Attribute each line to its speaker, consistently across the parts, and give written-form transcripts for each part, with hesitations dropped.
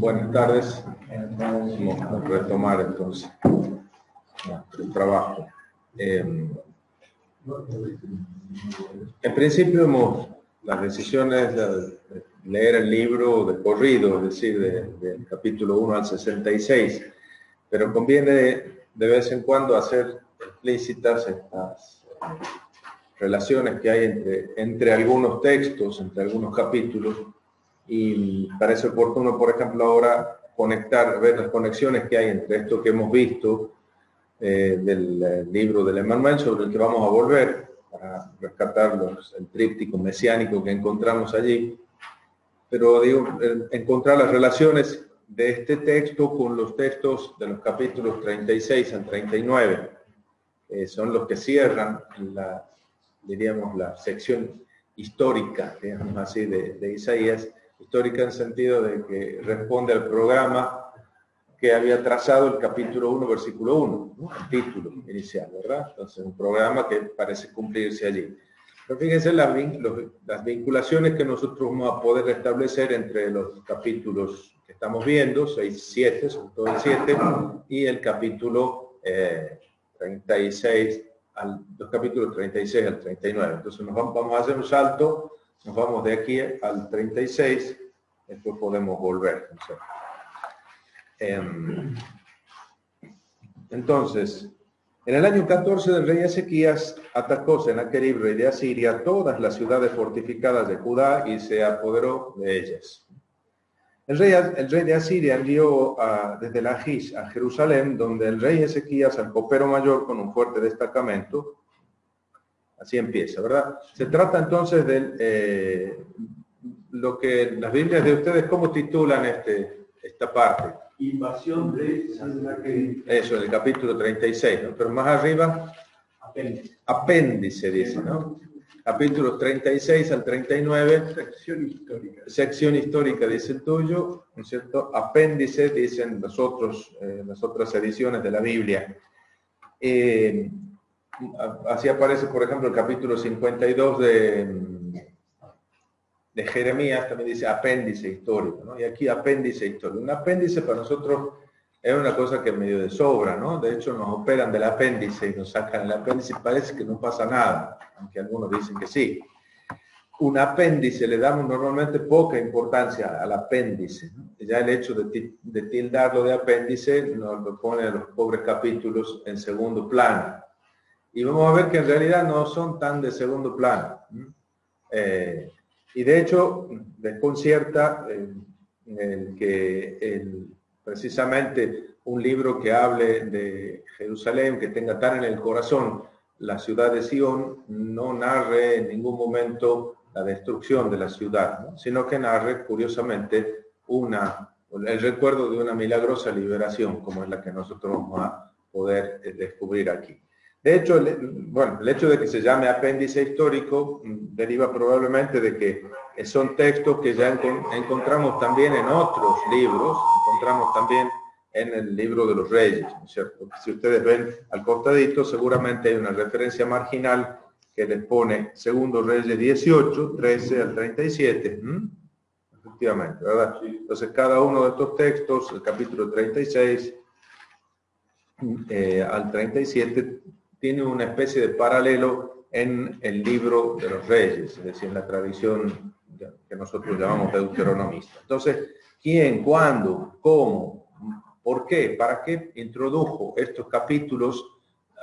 Speaker 1: Buenas tardes. Vamos a retomar entonces nuestro trabajo. En principio, las decisiones de leer el libro de corrido, es decir, del capítulo 1 al 66, pero conviene de vez en cuando hacer explícitas estas relaciones que hay entre algunos textos, entre algunos capítulos, y parece oportuno, por ejemplo, ahora ver las conexiones que hay entre esto que hemos visto del libro del Emmanuel, sobre el que vamos a volver para rescatar el tríptico mesiánico que encontramos allí, pero digo, encontrar las relaciones de este texto con los textos de los capítulos 36 al 39, son los que cierran diríamos, la sección histórica, digamos así, de Isaías, histórica en el sentido de que responde al programa que había trazado el capítulo 1, versículo 1, ¿no? El título inicial, ¿verdad? Entonces, un programa que parece cumplirse allí. Pero fíjense las vinculaciones que nosotros vamos a poder establecer entre los capítulos que estamos viendo, 6, 7, sobre todo el 7, y el capítulo 36, los capítulos 36 al 39. Entonces vamos a hacer un salto, nos vamos de aquí al 36, después podemos volver. Entonces, en el año 14 del rey Ezequías, atacó Sennacherib, rey de Asiria, todas las ciudades fortificadas de Judá y se apoderó de ellas. El rey de Asiria envió desde Lachish a Jerusalén, donde el rey Ezequías, al copero mayor con un fuerte destacamento. Así empieza, ¿verdad? Se trata entonces de lo que las Biblias de ustedes, ¿cómo titulan esta parte?
Speaker 2: Invasión de Sennacherib.
Speaker 1: Eso, el capítulo 36, ¿no? Pero más arriba, apéndice dice, ¿no? Capítulos 36 al 39.
Speaker 2: Sección histórica.
Speaker 1: Sección histórica dice el tuyo, ¿no es cierto? Apéndice dicen las otras ediciones de la Biblia. Así aparece, por ejemplo, el capítulo 52 de Jeremías, también dice apéndice histórico, ¿no? Y aquí apéndice histórico. Un apéndice para nosotros es una cosa que medio de sobra, ¿no? De hecho, nos operan del apéndice y nos sacan el apéndice y parece que no pasa nada, aunque algunos dicen que sí. Un apéndice le damos normalmente poca importancia al apéndice, ¿no? Ya el hecho de tildarlo de apéndice nos lo pone a los pobres capítulos en segundo plano. Y vamos a ver que en realidad no son tan de segundo plano. Y de hecho, desconcierta precisamente un libro que hable de Jerusalén, que tenga tan en el corazón la ciudad de Sion, no narre en ningún momento la destrucción de la ciudad, ¿no? Sino que narre, curiosamente, el recuerdo de una milagrosa liberación, como es la que nosotros vamos a poder descubrir aquí. De hecho, el hecho de que se llame apéndice histórico deriva probablemente de que son textos que ya encontramos también en otros libros, encontramos también en el libro de los Reyes, ¿no es cierto? Si ustedes ven al costadito, seguramente hay una referencia marginal que les pone Segundo Reyes 18, 13 al 37. Efectivamente, ¿verdad? Entonces, cada uno de estos textos, el capítulo 36 al 37, tiene una especie de paralelo en el libro de los Reyes, es decir, en la tradición que nosotros llamamos deuteronomista. Entonces, ¿quién, cuándo, cómo, por qué, para qué introdujo estos capítulos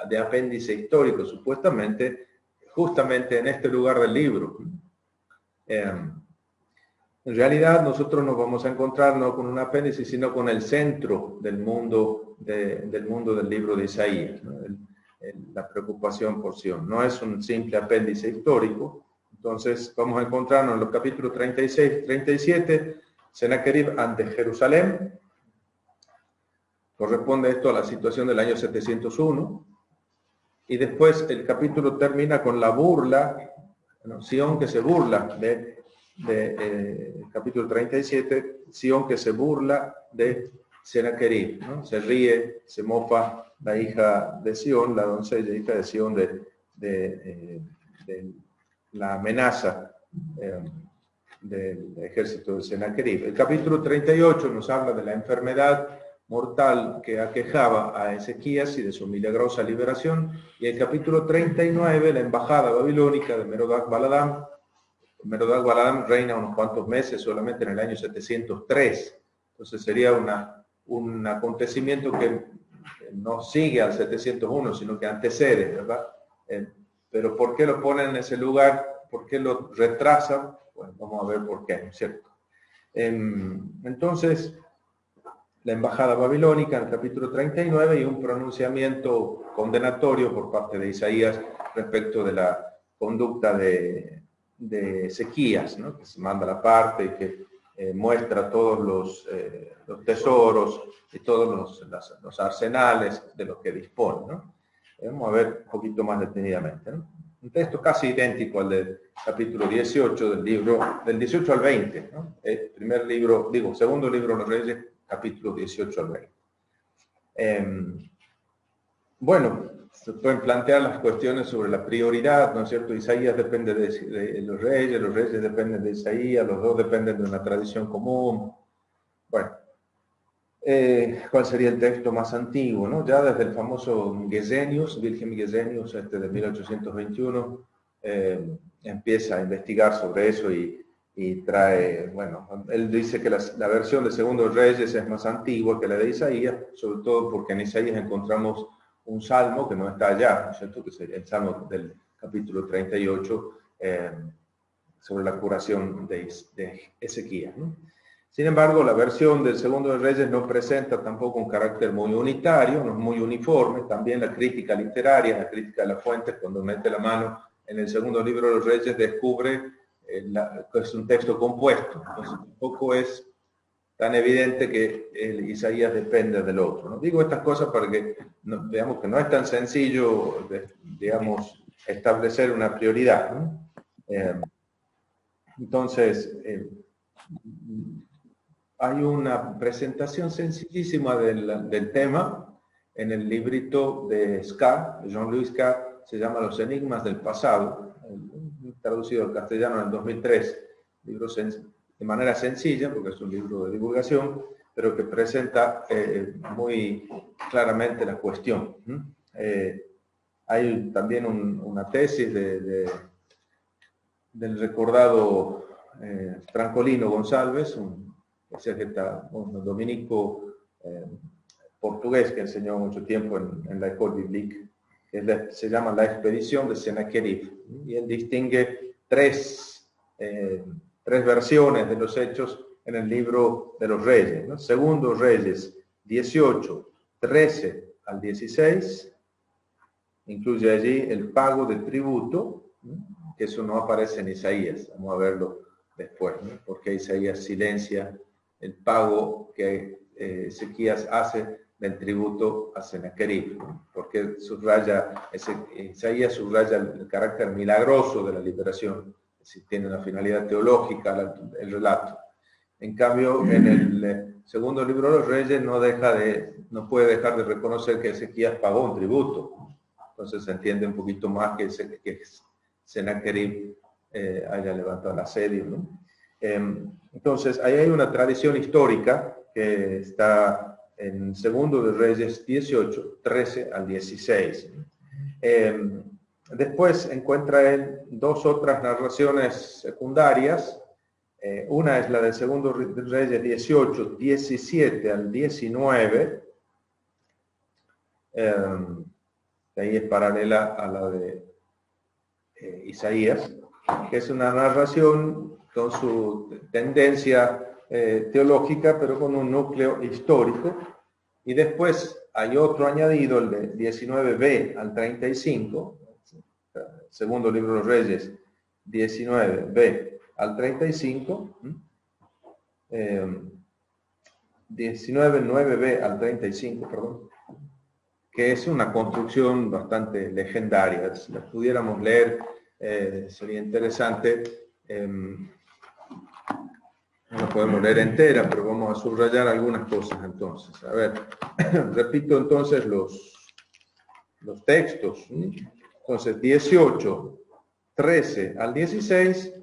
Speaker 1: de apéndice histórico, supuestamente, justamente en este lugar del libro? En realidad, nosotros nos vamos a encontrar no con un apéndice, sino con el centro del mundo del libro de Isaías, ¿no? La preocupación por Sion. No es un simple apéndice histórico. Entonces, vamos a encontrarnos en los capítulos 36, 37, Sennacherib ante Jerusalén. Corresponde esto a la situación del año 701. Y después el capítulo termina con la burla, Sion que se burla capítulo 37, Sion que se burla de Sennacherib, ¿no? Se ríe, se mofa la hija de Sion, la doncella hija de Sion de la amenaza del ejército de Sennacherib. El capítulo 38 nos habla de la enfermedad mortal que aquejaba a Ezequías y de su milagrosa liberación, y el capítulo 39, la embajada babilónica de Merodach Baladán. Merodach Baladán reina unos cuantos meses, solamente en el año 703, entonces sería un acontecimiento que no sigue al 701, sino que antecede, ¿verdad? Pero ¿por qué lo ponen en ese lugar? ¿Por qué lo retrasan? Bueno, vamos a ver por qué, ¿no es cierto? Entonces, la embajada babilónica en el capítulo 39 y un pronunciamiento condenatorio por parte de Isaías respecto de la conducta de Ezequías, ¿no? Que se manda la parte y que muestra todos los tesoros y todos los arsenales de los que dispone, ¿no? Vamos a ver un poquito más detenidamente, ¿no? Un texto casi idéntico al del capítulo 18 del libro, del 18 al 20, ¿no? El primer libro, segundo libro de los Reyes, capítulo 18 al 20. Bueno, se pueden plantear las cuestiones sobre la prioridad, ¿no es cierto? Isaías depende de los reyes dependen de Isaías, los dos dependen de una tradición común. Bueno, ¿cuál sería el texto más antiguo, no? Ya desde el famoso Gesenius, Wilhelm Gesenius, de 1821, empieza a investigar sobre eso y trae, bueno, él dice que la versión de Segundo Reyes es más antigua que la de Isaías, sobre todo porque en Isaías encontramos un salmo que no está allá, ¿no es cierto? Que sería el salmo del capítulo 38 sobre la curación de Ezequías, ¿no? Sin embargo, la versión del Segundo de Reyes no presenta tampoco un carácter muy unitario, no es muy uniforme. También la crítica literaria, la crítica de la fuente, cuando mete la mano en el segundo libro de los Reyes, descubre que es un texto compuesto. Entonces, tampoco es tan evidente que el Isaías depende del otro, ¿no? Digo estas cosas para que veamos que no es tan sencillo, digamos, establecer una prioridad, ¿no? Entonces, hay una presentación sencillísima del tema en el librito de Scar, Jean-Louis Scar, se llama Los Enigmas del Pasado, traducido al castellano en el 2003, libro de manera sencilla, porque es un libro de divulgación, pero que presenta muy claramente la cuestión. Hay también una tesis del recordado Francolino González, un dominico portugués que enseñó mucho tiempo en la École Biblique, que se llama La Expedición de Sennacherib, y él distingue tres versiones de los hechos en el libro de los Reyes, ¿no? Segundo Reyes 18, 13 al 16, incluye allí el pago de tributo, ¿no? Que eso no aparece en Isaías, vamos a verlo después, ¿no? Porque Isaías silencia el pago que Ezequías hace del tributo a Sennacherib, ¿no? Porque Isaías subraya el carácter milagroso de la liberación, si tiene una finalidad teológica el relato. En cambio, en el segundo libro de los Reyes no puede dejar de reconocer que Ezequías pagó un tributo. Entonces se entiende un poquito más que Sennacherib haya levantado el asedio, ¿no? Entonces, ahí hay una tradición histórica que está en Segundo de Reyes 18, 13 al 16. Después encuentra él dos otras narraciones secundarias. Una es la de Segundo de Reyes 18, 17 al 19. Ahí es paralela a la de Isaías, que es una narración con su tendencia teológica, pero con un núcleo histórico. Y después hay otro añadido, el de 19b al 35, segundo libro de los Reyes, 19b al 35, 19.9b al 35, perdón, que es una construcción bastante legendaria. Si la pudiéramos leer, sería interesante. No la podemos leer entera, pero vamos a subrayar algunas cosas entonces. A ver, repito entonces los textos. Entonces, 18, 13 al 16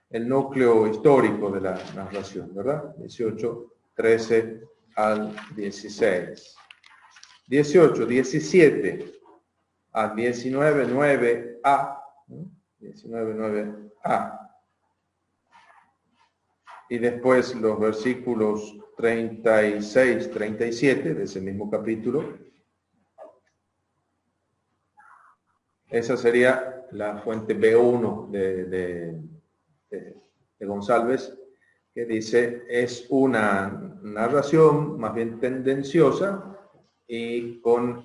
Speaker 1: el núcleo histórico de la narración, ¿verdad? 18, 13 al 16. 18, 17 a 19, 9a. 19, 9a. Y después los versículos 36, 37 de ese mismo capítulo. Esa sería la fuente B1 de González, que dice, es una narración más bien tendenciosa y con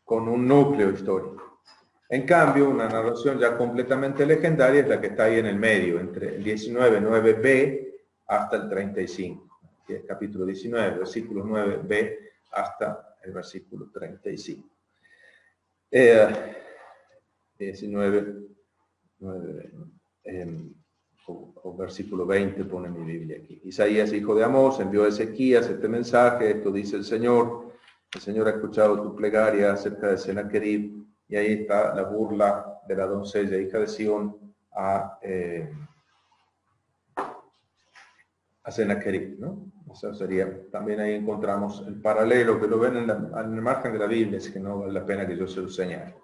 Speaker 1: un núcleo histórico. En cambio, una narración ya completamente legendaria es la que está ahí en el medio, entre el 19, 9b hasta el 35. Que es capítulo 19, versículos 9b hasta el versículo 35. 19, 9, o versículo 20 pone mi Biblia aquí. Isaías, hijo de Amós, envió a Ezequías este mensaje, esto dice el Señor ha escuchado tu plegaria acerca de Sennacherib, y ahí está la burla de la doncella, hija de Sión, a Sennacherib, ¿no? Eso sería, también ahí encontramos el paralelo, que lo ven en el margen de la Biblia, es que no vale la pena que yo se lo señale.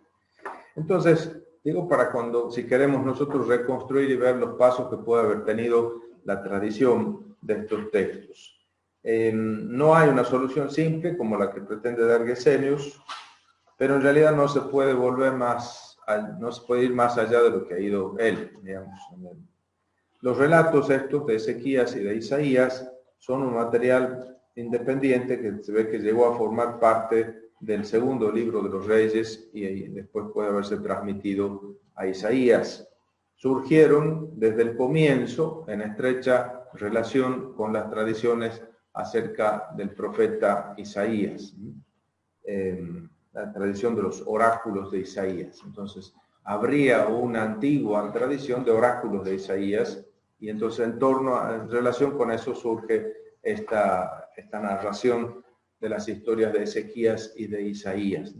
Speaker 1: Entonces, digo, para cuando, si queremos nosotros reconstruir y ver los pasos que puede haber tenido la tradición de estos textos. No hay una solución simple como la que pretende dar Gesenius, pero en realidad no se puede volver no se puede ir más allá de lo que ha ido él, digamos. Los relatos estos de Ezequías y de Isaías son un material independiente que se ve que llegó a formar parte del segundo libro de los Reyes y después puede haberse transmitido a Isaías. Surgieron desde el comienzo en estrecha relación con las tradiciones acerca del profeta Isaías, la tradición de los oráculos de Isaías. Entonces, habría una antigua tradición de oráculos de Isaías y entonces en relación con eso surge esta narración de las historias de Ezequías y de Isaías.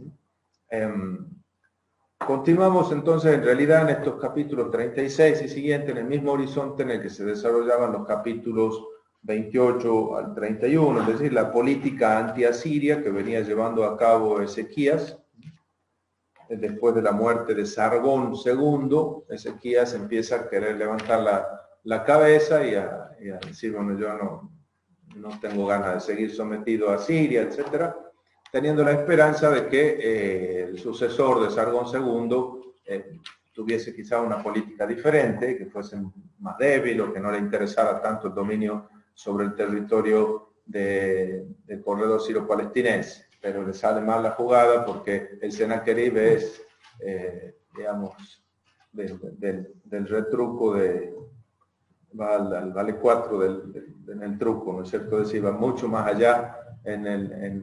Speaker 1: Continuamos entonces en realidad en estos capítulos 36 y siguientes, en el mismo horizonte en el que se desarrollaban los capítulos 28 al 31, es decir, la política anti-asiria que venía llevando a cabo Ezequías. Después de la muerte de Sargón II, Ezequías empieza a querer levantar la cabeza y a decir, bueno, yo no tengo ganas de seguir sometido a Siria, etcétera, teniendo la esperanza de que el sucesor de Sargón II tuviese quizá una política diferente, que fuese más débil o que no le interesara tanto el dominio sobre el territorio del corredor siro-palestinense. Pero le sale mal la jugada porque el Sennacherib es, digamos, del retruco va al vale 4 en el truco, ¿no es cierto? Es decir, va mucho más allá en el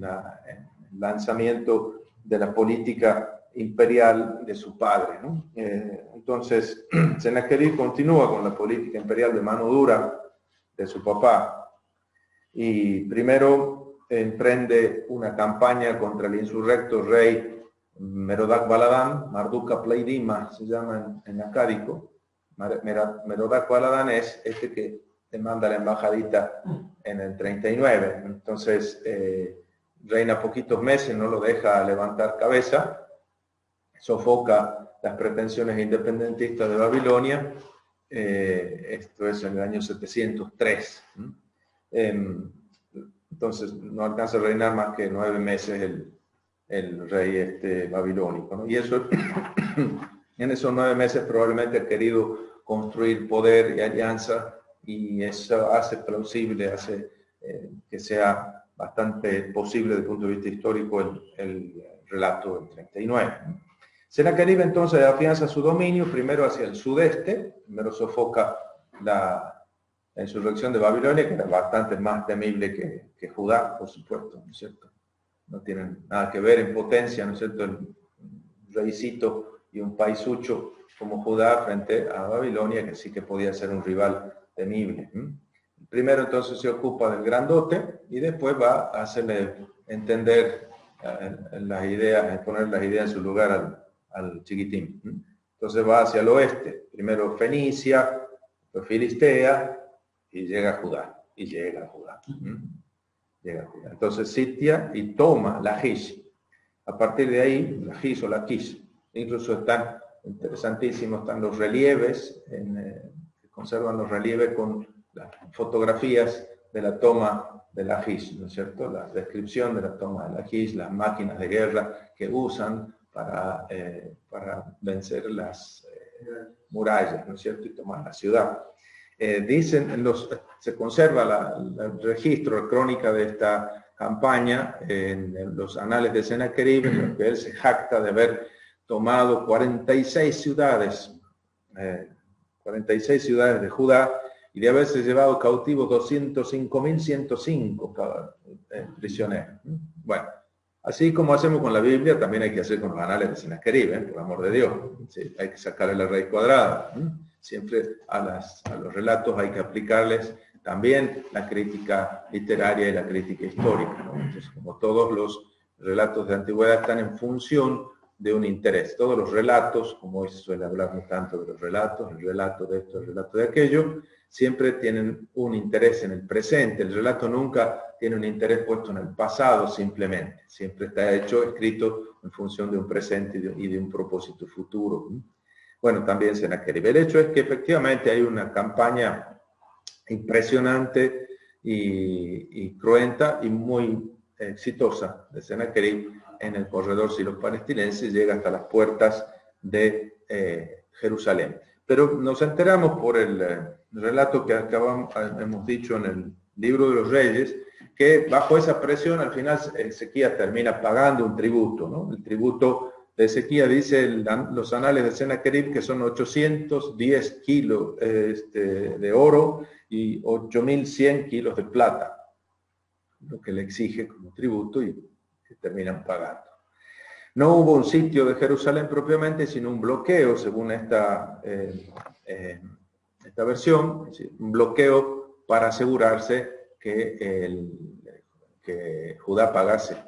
Speaker 1: lanzamiento de la política imperial de su padre, ¿no? Entonces, Sennacherib continúa con la política imperial de mano dura de su papá y primero emprende una campaña contra el insurrecto rey Merodach Baladán, Marduk-apla-iddina se llama en acádico. Merodach Baladán es este que te manda la embajadita en el 39. Entonces, reina poquitos meses, no lo deja levantar cabeza, sofoca las pretensiones independentistas de Babilonia. Esto es en el año 703. Entonces no alcanza a reinar más que 9 meses el rey babilónico, ¿no? Y eso, en esos 9 meses probablemente ha querido construir poder y alianza, y eso hace plausible, hace que sea bastante posible desde el punto de vista histórico el relato del 39. Sennacherib entonces afianza su dominio primero hacia el sudeste, primero sofoca la insurrección de Babilonia, que era bastante más temible que Judá, por supuesto, ¿no es cierto? No tienen nada que ver en potencia, ¿no es cierto?, el reycito y un paisucho como Judá frente a Babilonia, que sí que podía ser un rival temible. Primero entonces se ocupa del grandote y después va a hacerle entender las ideas, poner las ideas en su lugar al chiquitín. Entonces va hacia el oeste, primero Fenicia, después Filistea, y llega a Judá, y llega a Judá. Llega a Judá. Entonces sitia y toma Lachish. A partir de ahí, Lachish o Lachish, incluso están interesantísimos, están los relieves, que conservan los relieves con las fotografías de la toma de Lachish, ¿no es cierto? La descripción de la toma de Lachish, las máquinas de guerra que usan para vencer las murallas, ¿no es cierto? Y tomar la ciudad. Se conserva el registro, la crónica de esta campaña en los anales de Sennacherib, en los que él se jacta de haber tomado 46 ciudades de Judá, y de haberse llevado cautivos 205.105 prisioneros. Bueno, así como hacemos con la Biblia, también hay que hacer con los anales de Sennacherib, por amor de Dios. Sí, hay que sacarle la raíz cuadrada. Siempre a los relatos hay que aplicarles también la crítica literaria y la crítica histórica, ¿no? Entonces, como todos los relatos de antigüedad están en función de un interés. Todos los relatos, como hoy se suele hablar tanto de los relatos, el relato de esto, el relato de aquello, siempre tienen un interés en el presente. El relato nunca tiene un interés puesto en el pasado simplemente. Siempre está escrito en función de un presente y de un propósito futuro. Bueno, también Sennacherib. El hecho es que efectivamente hay una campaña impresionante y cruenta y muy exitosa de Sennacherib en el corredor siro-palestinense, llega hasta las puertas de Jerusalén. Pero nos enteramos por el relato que hemos dicho en el libro de los Reyes, que bajo esa presión al final Ezequías termina pagando un tributo, ¿no? El tributo de Ezequías, dice los anales de Sennacherib, que son 810 kilos de oro y 8.100 kilos de plata, lo que le exige como tributo y que terminan pagando. No hubo un sitio de Jerusalén propiamente, sino un bloqueo, según esta versión, un bloqueo para asegurarse que Judá pagase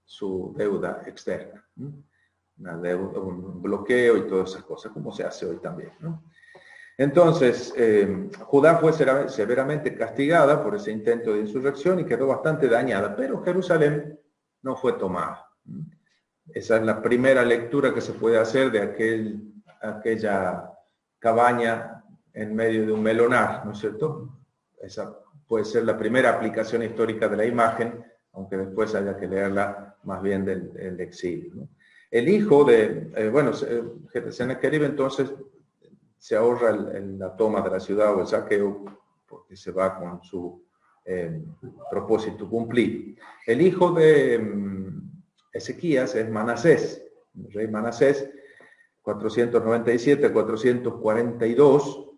Speaker 1: su deuda externa. Un bloqueo y todas esas cosas, como se hace hoy también, ¿no? Entonces, Judá fue severamente castigada por ese intento de insurrección y quedó bastante dañada, pero Jerusalén no fue tomada. Esa es la primera lectura que se puede hacer de aquella cabaña en medio de un melonar, ¿no es cierto? Esa puede ser la primera aplicación histórica de la imagen, aunque después haya que leerla más bien del exilio, ¿no? El hijo Sennacherib entonces se ahorra la toma de la ciudad o el saqueo, porque se va con su propósito cumplido. El hijo de Ezequías es Manasés, el rey Manasés, 497-442.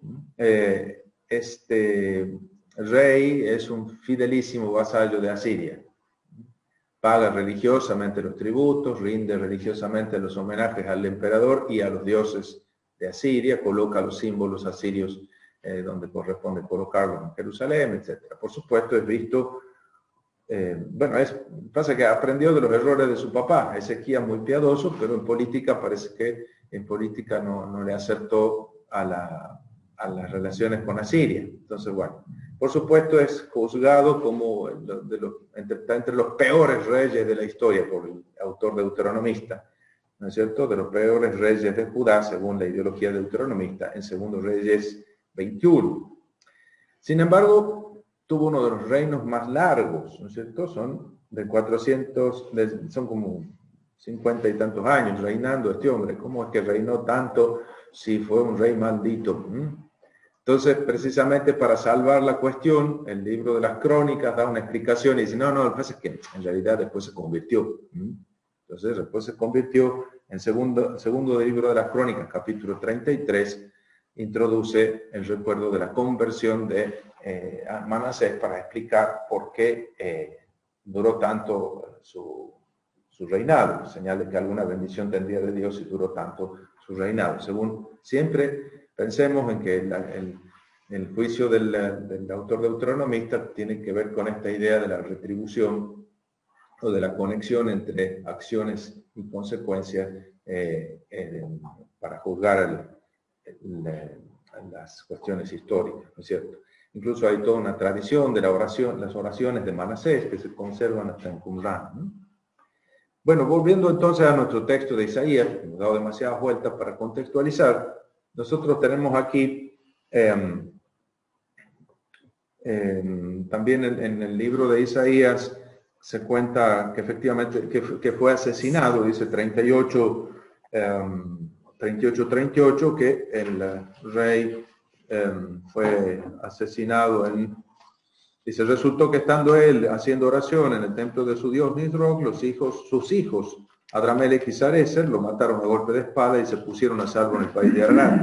Speaker 1: Este rey es un fidelísimo vasallo de Asiria. Paga religiosamente los tributos, rinde religiosamente los homenajes al emperador y a los dioses de Asiria, coloca los símbolos asirios donde corresponde colocarlos en Jerusalén, etc. Por supuesto es visto, pasa que aprendió de los errores de su papá, Ezequías muy piadoso, pero en política parece que no le acertó a las relaciones con Asiria. Entonces, bueno, por supuesto es juzgado como entre los peores reyes de la historia por el autor deuteronomista, ¿no es cierto? De los peores reyes de Judá, según la ideología deuteronomista, en Segundo Reyes 21. Sin embargo, tuvo uno de los reinos más largos, ¿no es cierto? Son como 50 y tantos años reinando este hombre. ¿Cómo es que reinó tanto si fue un rey maldito? Entonces, precisamente para salvar la cuestión, el libro de las Crónicas da una explicación y dice, no, lo que pasa es que en realidad después se convirtió. Entonces, después se convirtió en segundo libro de las Crónicas, capítulo 33, introduce el recuerdo de la conversión de Manasés para explicar por qué duró tanto su reinado, señal de que alguna bendición tendría de Dios y duró tanto su reinado. Según siempre pensemos en que el juicio del autor deuteronomista tiene que ver con esta idea de la retribución o de la conexión entre acciones y consecuencias para juzgar las cuestiones históricas, ¿no es cierto? Incluso hay toda una tradición de las oraciones de Manasés que se conservan hasta en Qumran, ¿no? Bueno, volviendo entonces a nuestro texto de Isaías, que hemos dado demasiadas vueltas para contextualizar, nosotros tenemos aquí también en el libro de Isaías se cuenta que efectivamente que fue asesinado, dice 38, que el rey fue asesinado dice, resultó que estando él haciendo oración en el templo de su dios Nisroch, sus hijos, Adramelech y Sarecer, lo mataron a golpe de espada y se pusieron a salvo en el país de Arad.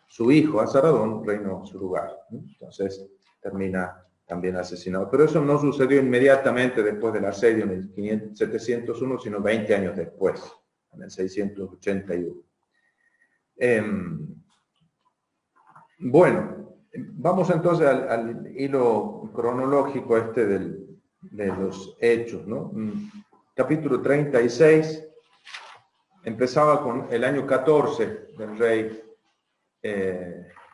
Speaker 1: Su hijo, Azaradón, reinó en su lugar. Entonces termina también asesinado. Pero eso no sucedió inmediatamente después del asedio en el 701, sino 20 años después, en el 681. Bueno, vamos entonces al hilo cronológico de los hechos, ¿no? Capítulo 36 empezaba con el año 14 del rey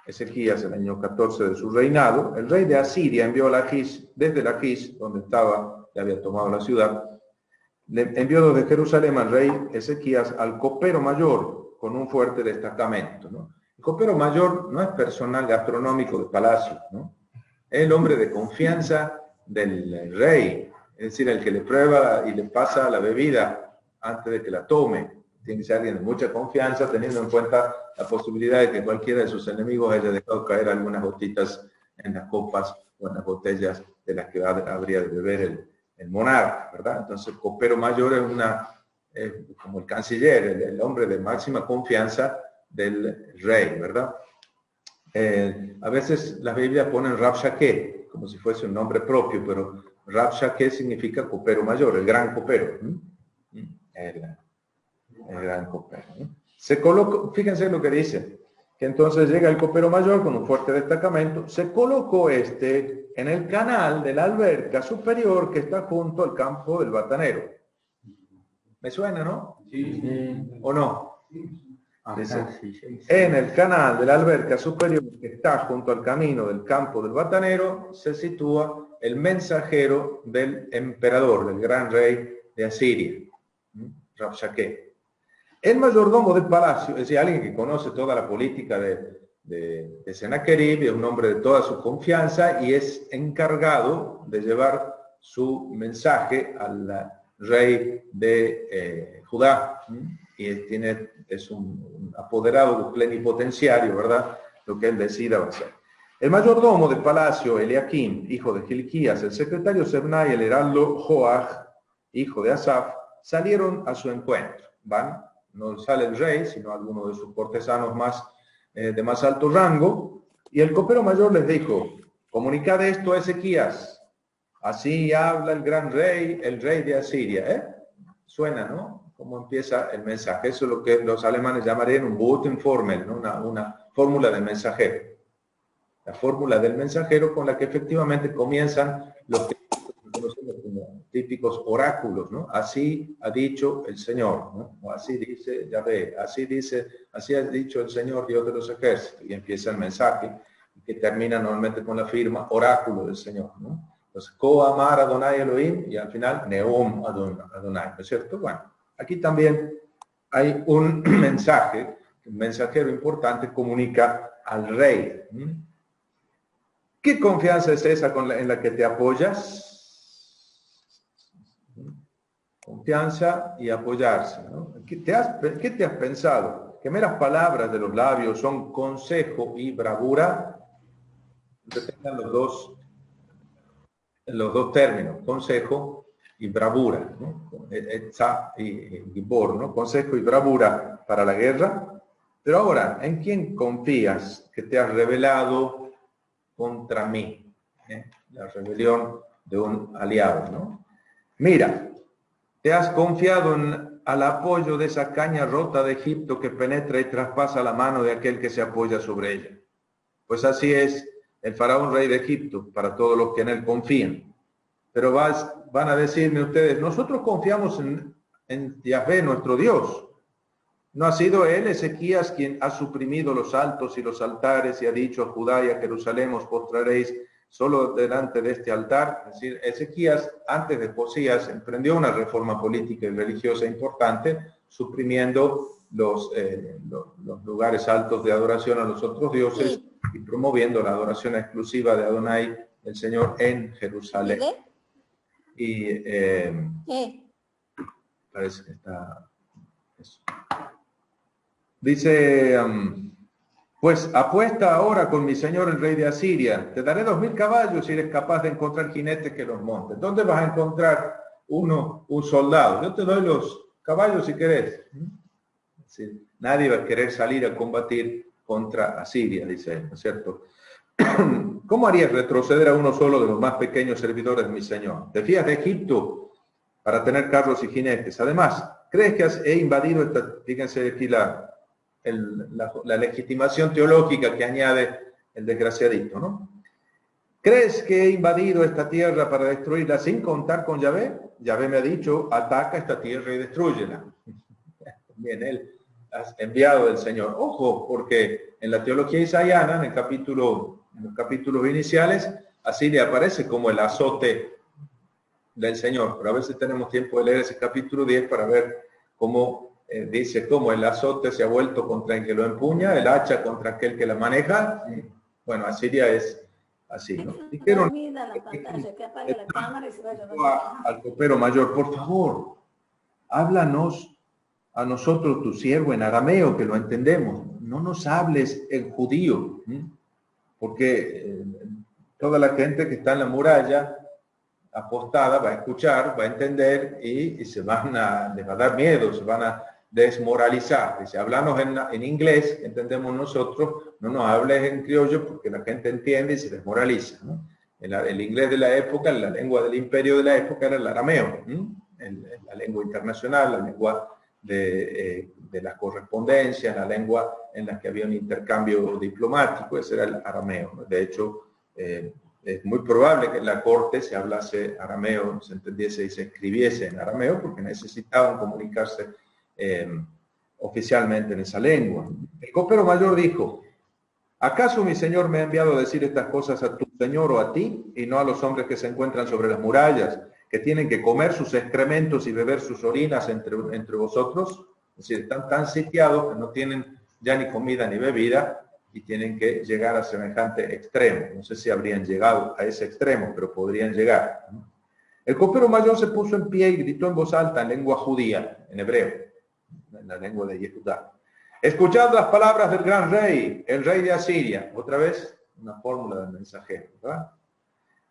Speaker 1: Ezequías, el año 14 de su reinado. El rey de Asiria envió a desde Laquis, donde estaba, ya había tomado la ciudad, le envió desde Jerusalén al rey Ezequías al copero mayor con un fuerte destacamento, ¿no? El copero mayor no es personal gastronómico de palacio, ¿no? Es el hombre de confianza del rey, es decir, el que le prueba y le pasa la bebida antes de que la tome. Tiene que ser alguien de mucha confianza, teniendo en cuenta la posibilidad de que cualquiera de sus enemigos haya dejado caer algunas gotitas en las copas o en las botellas de las que habría de beber el monarca, ¿verdad? Entonces, el copero mayor es como el canciller, el hombre de máxima confianza del rey, ¿verdad? A veces las Biblias ponen Rabshakeh, como si fuese un nombre propio, pero Rabshakeh significa copero mayor, el gran copero. El gran copero, ¿no? Se colocó, fíjense lo que dice, que entonces llega el copero mayor con un fuerte destacamento, se colocó en el canal de la alberca superior que está junto al campo del batanero. ¿Me suena, no?
Speaker 2: Sí.
Speaker 1: ¿O no? Dice,
Speaker 3: Sí.
Speaker 1: en el canal de la alberca superior que está junto al camino del campo del batanero se sitúa el mensajero del emperador, del gran rey de Asiria, Rabshakeh. El mayordomo del palacio, es decir, alguien que conoce toda la política de Sennacherib, es un hombre de toda su confianza y es encargado de llevar su mensaje al rey de Judá. Y es un apoderado plenipotenciario, ¿verdad? Lo que él decida va a ser. El mayordomo del palacio, Eliakim, hijo de Gilquías, el secretario Sebna y el heraldo Joach, hijo de Asaf, salieron a su encuentro. No sale el rey, sino alguno de sus cortesanos de más alto rango, y el copero mayor les dijo, comunicad esto a Ezequías, así habla el gran rey, el rey de Asiria. Suena, ¿no? Cómo empieza el mensaje. Eso es lo que los alemanes llamarían un Botenformel, ¿no? Una fórmula de mensajero. La fórmula del mensajero con la que efectivamente comienzan los que conocemos como típicos oráculos, ¿no? Así ha dicho el Señor, ¿no? O así dice Yahvé, así ha dicho el Señor Dios de los ejércitos, y empieza el mensaje que termina normalmente con la firma oráculo del Señor, ¿no? Entonces, Ko Amar Adonai Elohim, y al final Neom Adonai, ¿no es cierto? Bueno, aquí también hay un mensaje, un mensajero importante comunica al rey. ¿Qué confianza es esa en la que te apoyas? Confianza y apoyarse, ¿no? ¿Qué te has pensado? ¿Que meras palabras de los labios son consejo y bravura? Retengan los dos términos, consejo y bravura, ¿no? Y Gibor, ¿no? Consejo y bravura para la guerra. Pero ahora, ¿en quién confías que te has rebelado contra mí? La rebelión de un aliado, ¿no? Mira, te has confiado al apoyo de esa caña rota de Egipto que penetra y traspasa la mano de aquel que se apoya sobre ella. Pues así es el faraón rey de Egipto para todos los que en él confían. Pero van a decirme ustedes, nosotros confiamos en Yahvé, nuestro Dios. ¿No ha sido él, Ezequías, quien ha suprimido los altos y los altares y ha dicho a Judá y a Jerusalén os postraréis solo delante de este altar? Es decir, Ezequías, antes de Josías, emprendió una reforma política y religiosa importante, suprimiendo los lugares altos de adoración a los otros dioses y promoviendo la adoración exclusiva de Adonai, el Señor, en Jerusalén. Y parece que está... Eso. Dice, pues apuesta ahora con mi señor el rey de Asiria, te daré 2000 caballos si eres capaz de encontrar jinetes que los monten. ¿Dónde vas a encontrar un soldado? Yo te doy los caballos si querés. Es decir, nadie va a querer salir a combatir contra Asiria, dice él, ¿no es cierto? ¿Cómo harías retroceder a uno solo de los más pequeños servidores de mi señor? ¿Te fías de Egipto para tener carros y jinetes? Además, ¿crees que he invadido esta, fíjense aquí la legitimación teológica que añade el desgraciadito, ¿no? ¿Crees que he invadido esta tierra para destruirla sin contar con Yahvé? Yahvé me ha dicho, ataca esta tierra y destrúyela. Bien, él ha enviado del Señor. Ojo, porque en la teología isaiana, en los capítulos iniciales, Asiria aparece como el azote del Señor. Pero a veces tenemos tiempo de leer ese capítulo 10 para ver cómo dice cómo el azote se ha vuelto contra el que lo empuña, el hacha contra aquel que la maneja. Bueno, Asiria es así, ¿no? Dijeron al copero mayor, por favor, háblanos a nosotros tu siervo en arameo, que lo entendemos. No nos hables en judío, porque toda la gente que está en la muralla apostada va a escuchar, va a entender y les va a dar miedo, se van a desmoralizar. Dice, háblanos en inglés, que entendemos nosotros, no nos hables en criollo porque la gente entiende y se desmoraliza, ¿no? El inglés de la época, la lengua del imperio de la época era el arameo, la lengua internacional, la lengua de las correspondencias, la lengua en la que había un intercambio diplomático, ese era el arameo. De hecho, es muy probable que en la corte se hablase arameo, se entendiese y se escribiese en arameo, porque necesitaban comunicarse oficialmente en esa lengua. El copero mayor dijo, ¿acaso mi señor me ha enviado a decir estas cosas a tu señor o a ti, y no a los hombres que se encuentran sobre las murallas, que tienen que comer sus excrementos y beber sus orinas entre vosotros? Es decir, están tan sitiados que no tienen ya ni comida ni bebida, y tienen que llegar a semejante extremo. No sé si habrían llegado a ese extremo, pero podrían llegar. El copero mayor se puso en pie y gritó en voz alta en lengua judía, en hebreo, en la lengua de Yehudá. Escuchad las palabras del gran rey, el rey de Asiria. Otra vez, una fórmula del mensajero, ¿verdad?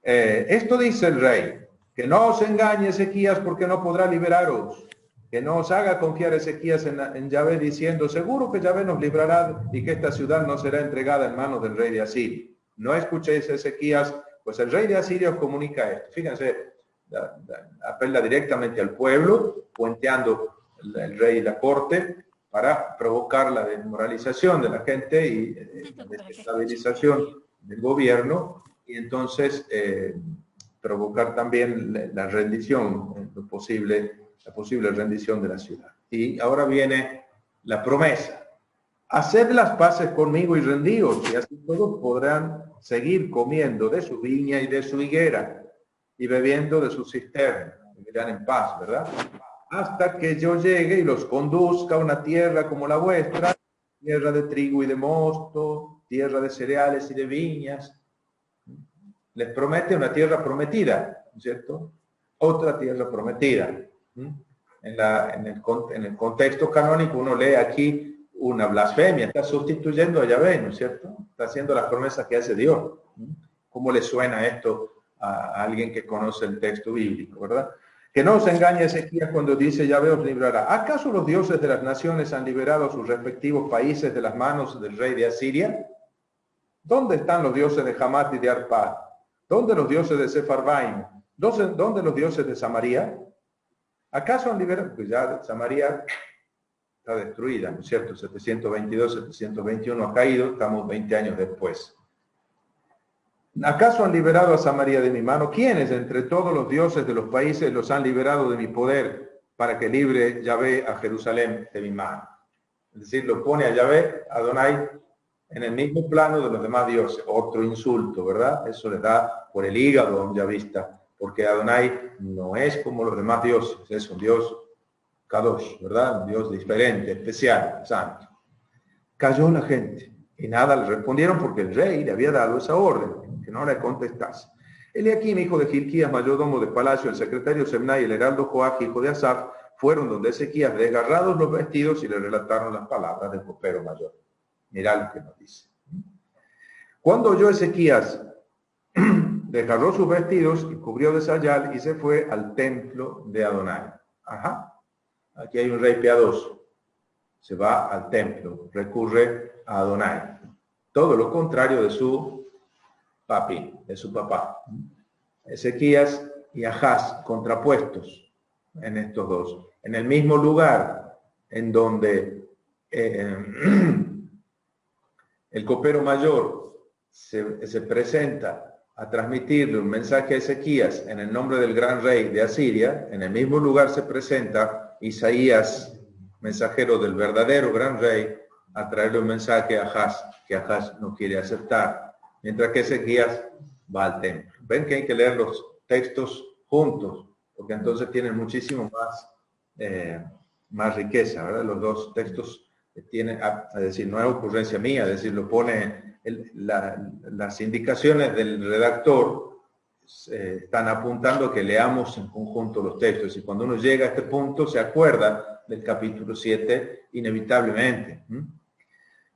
Speaker 1: Esto dice el rey, que no os engañe Ezequías porque no podrá liberaros, que no os haga confiar Ezequías en Yahvé diciendo, seguro que Yahvé nos librará y que esta ciudad no será entregada en manos del rey de Asiria. No escuchéis Ezequías, pues el rey de Asiria os comunica esto. Fíjense, apela directamente al pueblo, puenteando el rey y la corte para provocar la desmoralización de la gente y la desestabilización del gobierno, y entonces provocar también la rendición, la posible rendición de la ciudad. Y ahora viene la promesa. Haced las paces conmigo y rendíos, y así todos podrán seguir comiendo de su viña y de su higuera, y bebiendo de su cisterna. Vivirán en paz, ¿verdad? Hasta que yo llegue y los conduzca a una tierra como la vuestra, tierra de trigo y de mosto, tierra de cereales y de viñas. Les promete una tierra prometida, ¿no es cierto? Otra tierra prometida. En el contexto canónico uno lee aquí una blasfemia, está sustituyendo a Yahvé, ¿no es cierto? Está haciendo las promesas que hace Dios. ¿Cómo le suena esto a alguien que conoce el texto bíblico, verdad? Que no os engañe Ezequías cuando dice Yahvé os librará. ¿Acaso los dioses de las naciones han liberado a sus respectivos países de las manos del rey de Asiria? ¿Dónde están los dioses de Hamat y de Arpad? ¿Dónde los dioses de Sepharvaim? ¿Dónde los dioses de Samaria? ¿Acaso han liberado? Pues ya Samaria está destruida, ¿no es cierto? 722, 721 ha caído, estamos 20 años después. ¿Acaso han liberado a Samaria de mi mano? ¿Quiénes entre todos los dioses de los países los han liberado de mi poder para que libre Yahvé a Jerusalén de mi mano? Es decir, lo pone a Yahvé, Adonai, en el mismo plano de los demás dioses. Otro insulto, ¿verdad? Eso le da por el hígado a un yavista, porque Adonai no es como los demás dioses, es un Dios Kadosh, ¿verdad? Un Dios diferente, especial, santo. Cayó la gente y nada le respondieron porque el rey le había dado esa orden, que no le contestase. Eliaquim, hijo de Hilquías, mayordomo de palacio, el secretario Semnai, el heraldo Joach, hijo de Asaf, fueron donde Ezequías, desgarrados los vestidos, y le relataron las palabras del copero mayor. Mirá lo que nos dice. Cuando oyó Ezequías, desgarró sus vestidos y cubrió de sayal y se fue al templo de Adonai. Ajá. Aquí hay un rey piadoso. Se va al templo, recurre a Adonai. Todo lo contrario de su papi, de su papá. Ezequías y Ahaz, contrapuestos en estos dos. En el mismo lugar en donde el copero mayor se presenta a transmitirle un mensaje a Ezequías en el nombre del gran rey de Asiria, en el mismo lugar se presenta Isaías, mensajero del verdadero gran rey, a traerle un mensaje a Ahaz, que Ahaz no quiere aceptar, mientras que Ezequías va al templo. Ven que hay que leer los textos juntos, porque entonces tienen muchísimo más riqueza, ¿verdad? Los dos textos tienen, es decir, no es ocurrencia mía, es decir, lo pone las indicaciones del redactor están apuntando que leamos en conjunto los textos, y cuando uno llega a este punto se acuerda del capítulo 7 inevitablemente.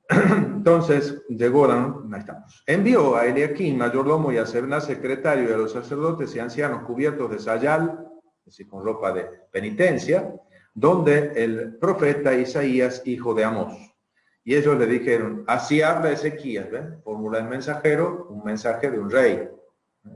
Speaker 1: Entonces llegó, ahí estamos. Envió a Eliaquim, mayordomo, y a Sebna, secretario, y a los sacerdotes y ancianos cubiertos de sayal, es decir, con ropa de penitencia, donde el profeta Isaías, hijo de Amós. Y ellos le dijeron, así habla Ezequías, ¿ven? Fórmula del mensajero, un mensaje de un rey.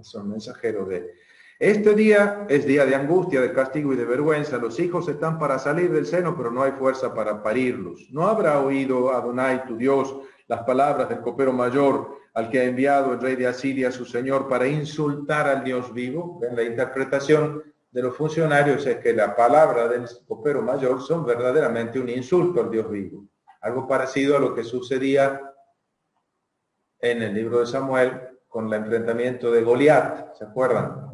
Speaker 1: Son mensajeros de... Este día es día de angustia, de castigo y de vergüenza. Los hijos están para salir del seno, pero no hay fuerza para parirlos. ¿No habrá oído Adonai, tu Dios, las palabras del copero mayor al que ha enviado el rey de Asiria, su señor, para insultar al Dios vivo? ¿Ven? La interpretación de los funcionarios es que la palabra del copero mayor son verdaderamente un insulto al Dios vivo. Algo parecido a lo que sucedía en el libro de Samuel con el enfrentamiento de Goliat, ¿se acuerdan?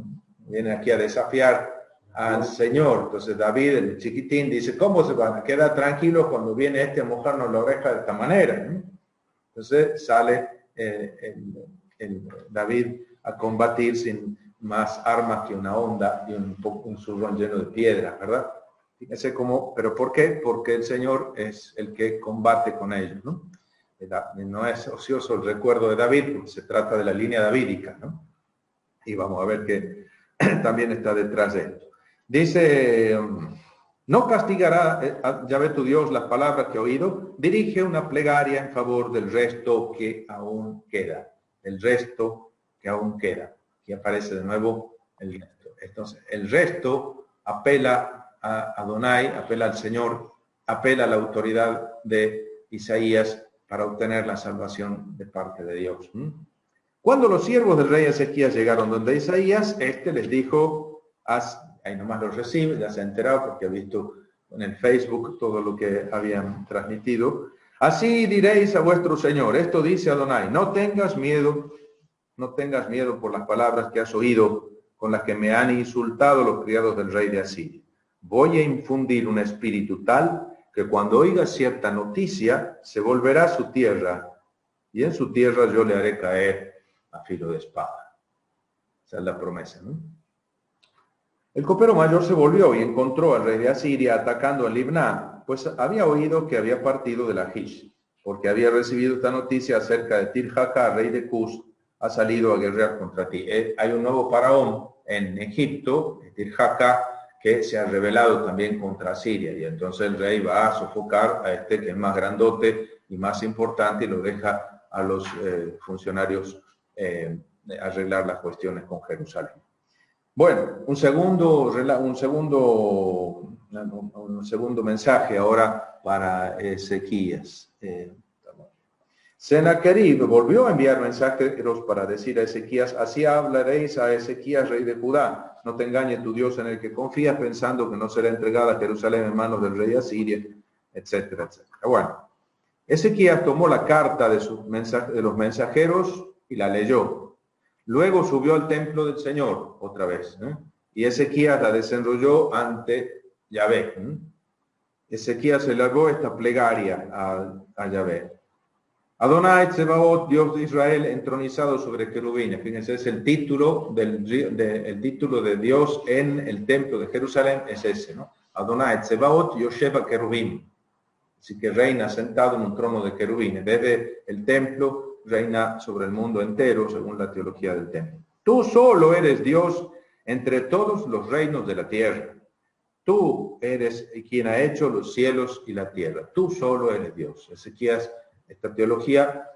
Speaker 1: Viene aquí a desafiar al Señor. Entonces David, el chiquitín, dice, ¿cómo se van a quedar tranquilos cuando viene este a mojarnos la oreja de esta manera? Entonces sale David a combatir sin más armas que una honda y un zurrón lleno de piedras, ¿verdad? Fíjense cómo, ¿pero por qué? Porque el Señor es el que combate con ellos, ¿no? No es ocioso el recuerdo de David, porque se trata de la línea davídica, ¿no? Y vamos a ver que también está detrás de esto. Dice, no castigará a Yahvé tu Dios las palabras que ha oído, dirige una plegaria en favor del resto que aún queda. El resto que aún queda. Aquí aparece de nuevo el resto. Entonces, el resto apela a Adonai, apela al Señor, apela a la autoridad de Isaías para obtener la salvación de parte de Dios. Cuando los siervos del rey Ezequías llegaron donde Isaías, les dijo, ahí nomás los recibe, ya se ha enterado porque ha visto en el Facebook todo lo que habían transmitido. Así diréis a vuestro Señor, esto dice Adonai, no tengas miedo por las palabras que has oído, con las que me han insultado los criados del rey de Asiria. Voy a infundir un espíritu tal que cuando oiga cierta noticia, se volverá a su tierra, y en su tierra yo le haré caer a filo de espada. Esa es la promesa, ¿no? El copero mayor se volvió y encontró al rey de Asiria atacando a Libná, pues había oído que había partido de Lachish, porque había recibido esta noticia acerca de Tirhaka, rey de Cus, ha salido a guerrear contra ti. Hay un nuevo faraón en Egipto, Tirhaka, que se ha rebelado también contra Siria, y entonces el rey va a sofocar a este que es más grandote y más importante, y lo deja a los funcionarios arreglar las cuestiones con Jerusalén. Bueno, un segundo mensaje ahora para Ezequías. Sennacherib volvió a enviar mensajeros para decir a Ezequías, así hablaréis a Ezequías, rey de Judá, no te engañe tu Dios en el que confías, pensando que no será entregada Jerusalén en manos del rey de Asiria. etcétera, etcétera. Bueno, Ezequías tomó la carta de los mensajeros y la leyó. Luego subió al templo del Señor otra vez, ¿eh? Y Ezequías la desenrolló ante Yahvé. Ezequías elevó esta plegaria a Yahvé. Adonai Tsebaot, Dios de Israel, entronizado sobre querubines. Fíjense, es el título el título de Dios en el templo de Jerusalén, es ese, ¿no? Adonai Tsebaot, Yosheba querubín. Así que reina sentado en un trono de querubines. Desde el templo reina sobre el mundo entero, según la teología del templo. Tú solo eres Dios entre todos los reinos de la tierra. Tú eres quien ha hecho los cielos y la tierra. Tú solo eres Dios. Ezequías, esta teología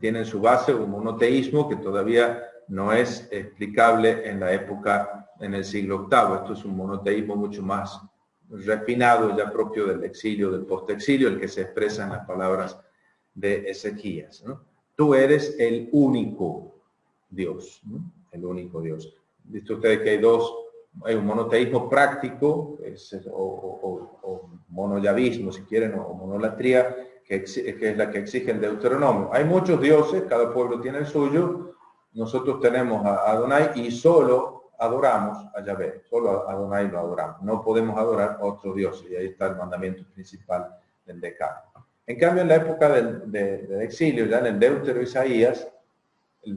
Speaker 1: tiene en su base un monoteísmo que todavía no es explicable en la época, en el siglo VIII. Esto es un monoteísmo mucho más refinado, ya propio del exilio, del postexilio, el que se expresa en las palabras de Ezequías, ¿no? Tú eres el único Dios, ¿no? El único Dios. Visto ustedes que hay un monoteísmo práctico, o monoyavismo, si quieren, o monolatría, que es la que exige el Deuteronomio. Hay muchos dioses, cada pueblo tiene el suyo. Nosotros tenemos a Adonai y solo adoramos a Yahvé, solo a Adonai lo adoramos. No podemos adorar a otros dioses, y ahí está el mandamiento principal del Decálogo. En cambio, en la época del exilio, ya en el Deutero Isaías,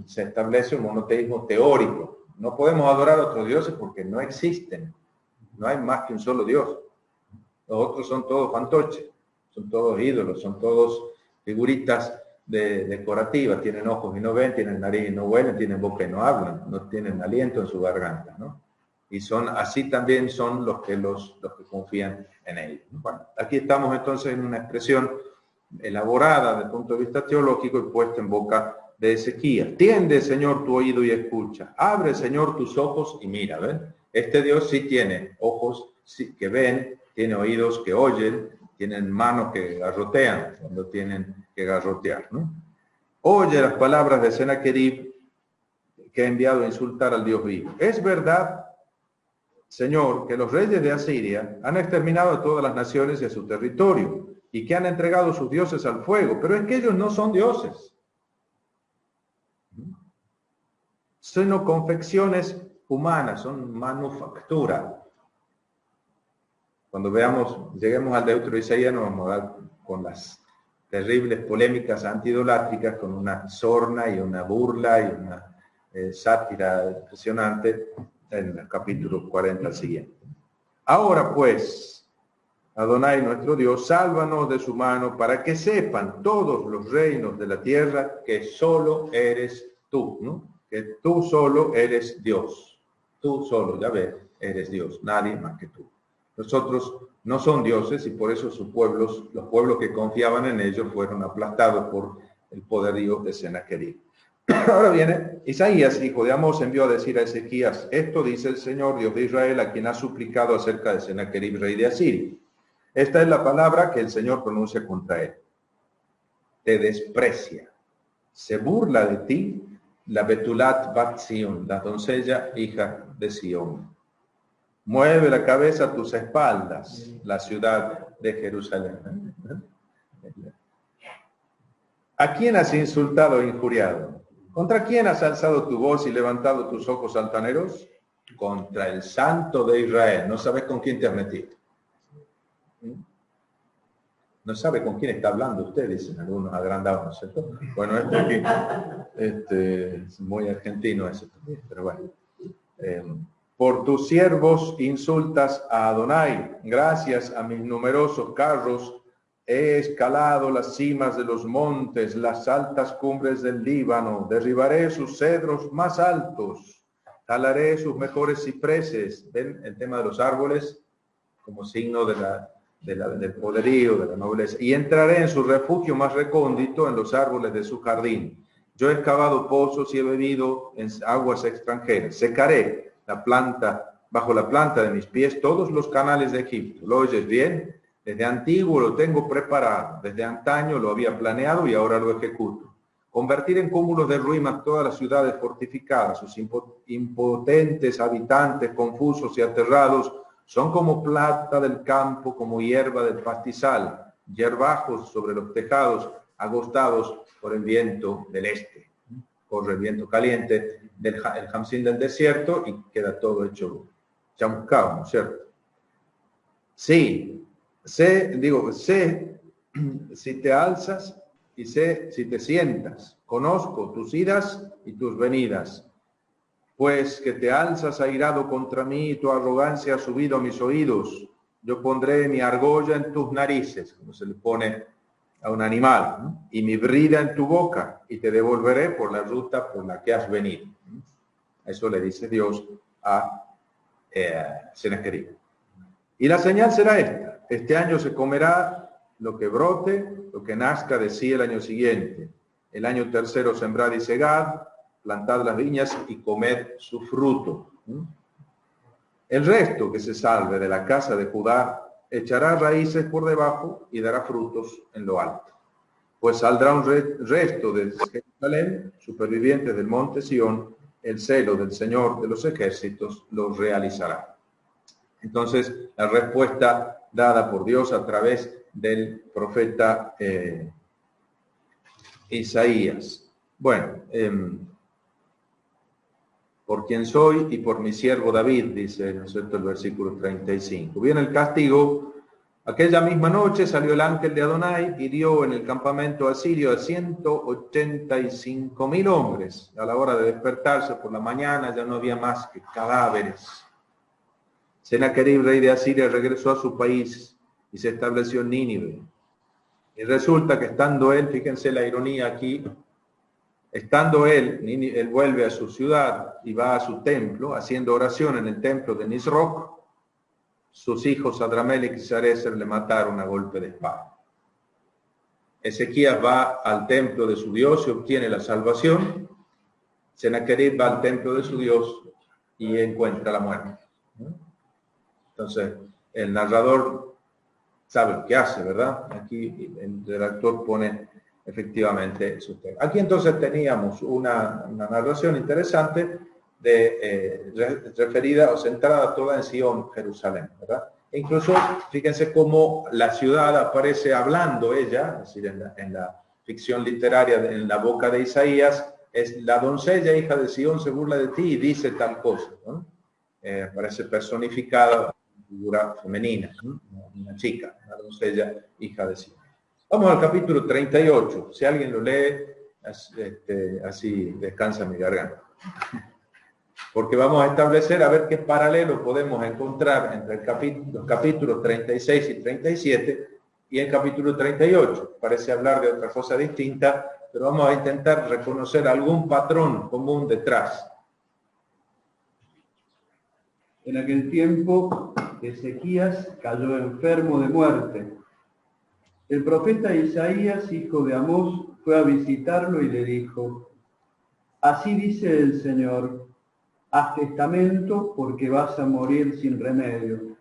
Speaker 1: se establece un monoteísmo teórico. No podemos adorar a otros dioses porque no existen. No hay más que un solo Dios. Los otros son todos fantoches, son todos ídolos, son todos figuritas decorativas. Tienen ojos y no ven, tienen nariz y no huelen, tienen boca y no hablan, no tienen aliento en su garganta, ¿no? Y así también son los que confían en ellos. Bueno, aquí estamos entonces en una expresión elaborada desde el punto de vista teológico y puesta en boca de Ezequías. Tiende, Señor, tu oído y escucha. Abre, Señor, tus ojos y mira. ¿Ven? Este Dios sí tiene ojos que ven, tiene oídos que oyen, tienen manos que garrotean cuando tienen que garrotear, ¿no? Oye las palabras de Sennacherib, que ha enviado a insultar al Dios vivo. Es verdad, Señor, que los reyes de Asiria han exterminado a todas las naciones y a su territorio, y que han entregado sus dioses al fuego, pero es que ellos no son dioses, sino confecciones humanas, son manufactura. Cuando lleguemos al Deutero Isaías, nos vamos a dar con las terribles polémicas antiidolátricas, con una sorna y una burla y una sátira impresionante en el capítulo 40 al siguiente. Ahora pues, Adonai nuestro Dios, sálvanos de su mano para que sepan todos los reinos de la tierra que solo eres tú, ¿no? Que tú solo eres Dios. Tú solo, ya ves, eres Dios, nadie más que tú. Los otros no son dioses y por eso los pueblos que confiaban en ellos fueron aplastados por el poderío de Sennacherib. Ahora viene Isaías, hijo de Amós, envió a decir a Ezequías: esto dice el Señor, Dios de Israel, a quien ha suplicado acerca de Sennacherib, rey de Asiria. Esta es la palabra que el Señor pronuncia contra él. Te desprecia, se burla de ti la Betulat Bat Sion, la doncella hija de Sión. Mueve la cabeza a tus espaldas, la ciudad de Jerusalén. ¿A quién has insultado e injuriado? ¿Contra quién has alzado tu voz y levantado tus ojos altaneros? Contra el Santo de Israel. No sabes con quién te has metido. No sabe con quién está hablando usted, dicen algunos agrandados, ¿no es cierto? Bueno, es muy argentino eso también, pero bueno. Por tus siervos insultas a Adonai. Gracias a mis numerosos carros he escalado las cimas de los montes, las altas cumbres del Líbano. Derribaré sus cedros más altos. Talaré sus mejores cipreses. ¿Ven el tema de los árboles como signo del poderío, de la nobleza? Y entraré en su refugio más recóndito, en los árboles de su jardín. Yo he excavado pozos y he bebido en aguas extranjeras. Secaré bajo la planta de mis pies todos los canales de Egipto. ¿Lo oyes bien? Desde antiguo lo tengo preparado, desde antaño lo había planeado y ahora lo ejecuto. Convertir en cúmulos de ruinas todas las ciudades fortificadas, sus impotentes habitantes confusos y aterrados Son como plata del campo, como hierba del pastizal, hierbajos sobre los tejados, agostados por el viento del este. Corre el viento caliente el jamsín del desierto y queda todo hecho chamuscado, ¿no es cierto? Sí, sé si te alzas y sé si te sientas. Conozco tus idas y tus venidas. Pues que te alzas airado contra mí y tu arrogancia ha subido a mis oídos. Yo pondré mi argolla en tus narices, como se le pone a un animal, ¿no? Y mi brida en tu boca, y te devolveré por la ruta por la que has venido. Eso le dice Dios a Sennacherib. Y la señal será esta: este año se comerá lo que brote, lo que nazca de sí el año siguiente. El año tercero sembrad y segad, plantad las viñas y comed su fruto. El resto que se salve de la casa de Judá echará raíces por debajo y dará frutos en lo alto. Pues saldrá un resto de Jerusalén, supervivientes del monte Sión, el celo del Señor de los ejércitos los realizará. Entonces, la respuesta dada por Dios a través del profeta Isaías. Bueno, por quien soy y por mi siervo David, dice, ¿no es cierto?, el versículo 35. Viene el castigo. Aquella misma noche salió el ángel de Adonai y hirió en el campamento asirio a 185.000 hombres. A la hora de despertarse por la mañana ya no había más que cadáveres. Sennacherib, rey de Asiria, regresó a su país y se estableció en Nínive. Y resulta que estando él, fíjense la ironía aquí, estando él vuelve a su ciudad y va a su templo, haciendo oración en el templo de Nisroch. Sus hijos Adramelech y Sarecer le mataron a golpe de espada. Ezequías va al templo de su Dios y obtiene la salvación. Sennacherib va al templo de su Dios y encuentra la muerte. Entonces, el narrador sabe lo que hace, ¿verdad? Aquí el redactor pone efectivamente su tema. Aquí entonces teníamos una narración interesante referida o centrada toda en Sion, Jerusalén, ¿verdad? E incluso, fíjense cómo la ciudad aparece hablando ella, es decir, en la ficción literaria, en la boca de Isaías, es la doncella hija de Sion se burla de ti y dice tal cosa, ¿no? Aparece personificada, figura femenina, ¿no? Una chica, una doncella hija de Sion. Vamos al capítulo 38. Si alguien lo lee, así descansa mi garganta. Porque vamos a establecer a ver qué paralelo podemos encontrar entre los capítulos 36 y 37 y el capítulo 38. Parece hablar de otra cosa distinta, pero vamos a intentar reconocer algún patrón común detrás.
Speaker 2: En aquel tiempo, Ezequías cayó enfermo de muerte. El profeta Isaías, hijo de Amós, fue a visitarlo y le dijo: así dice el Señor, haz testamento porque vas a morir sin remedio.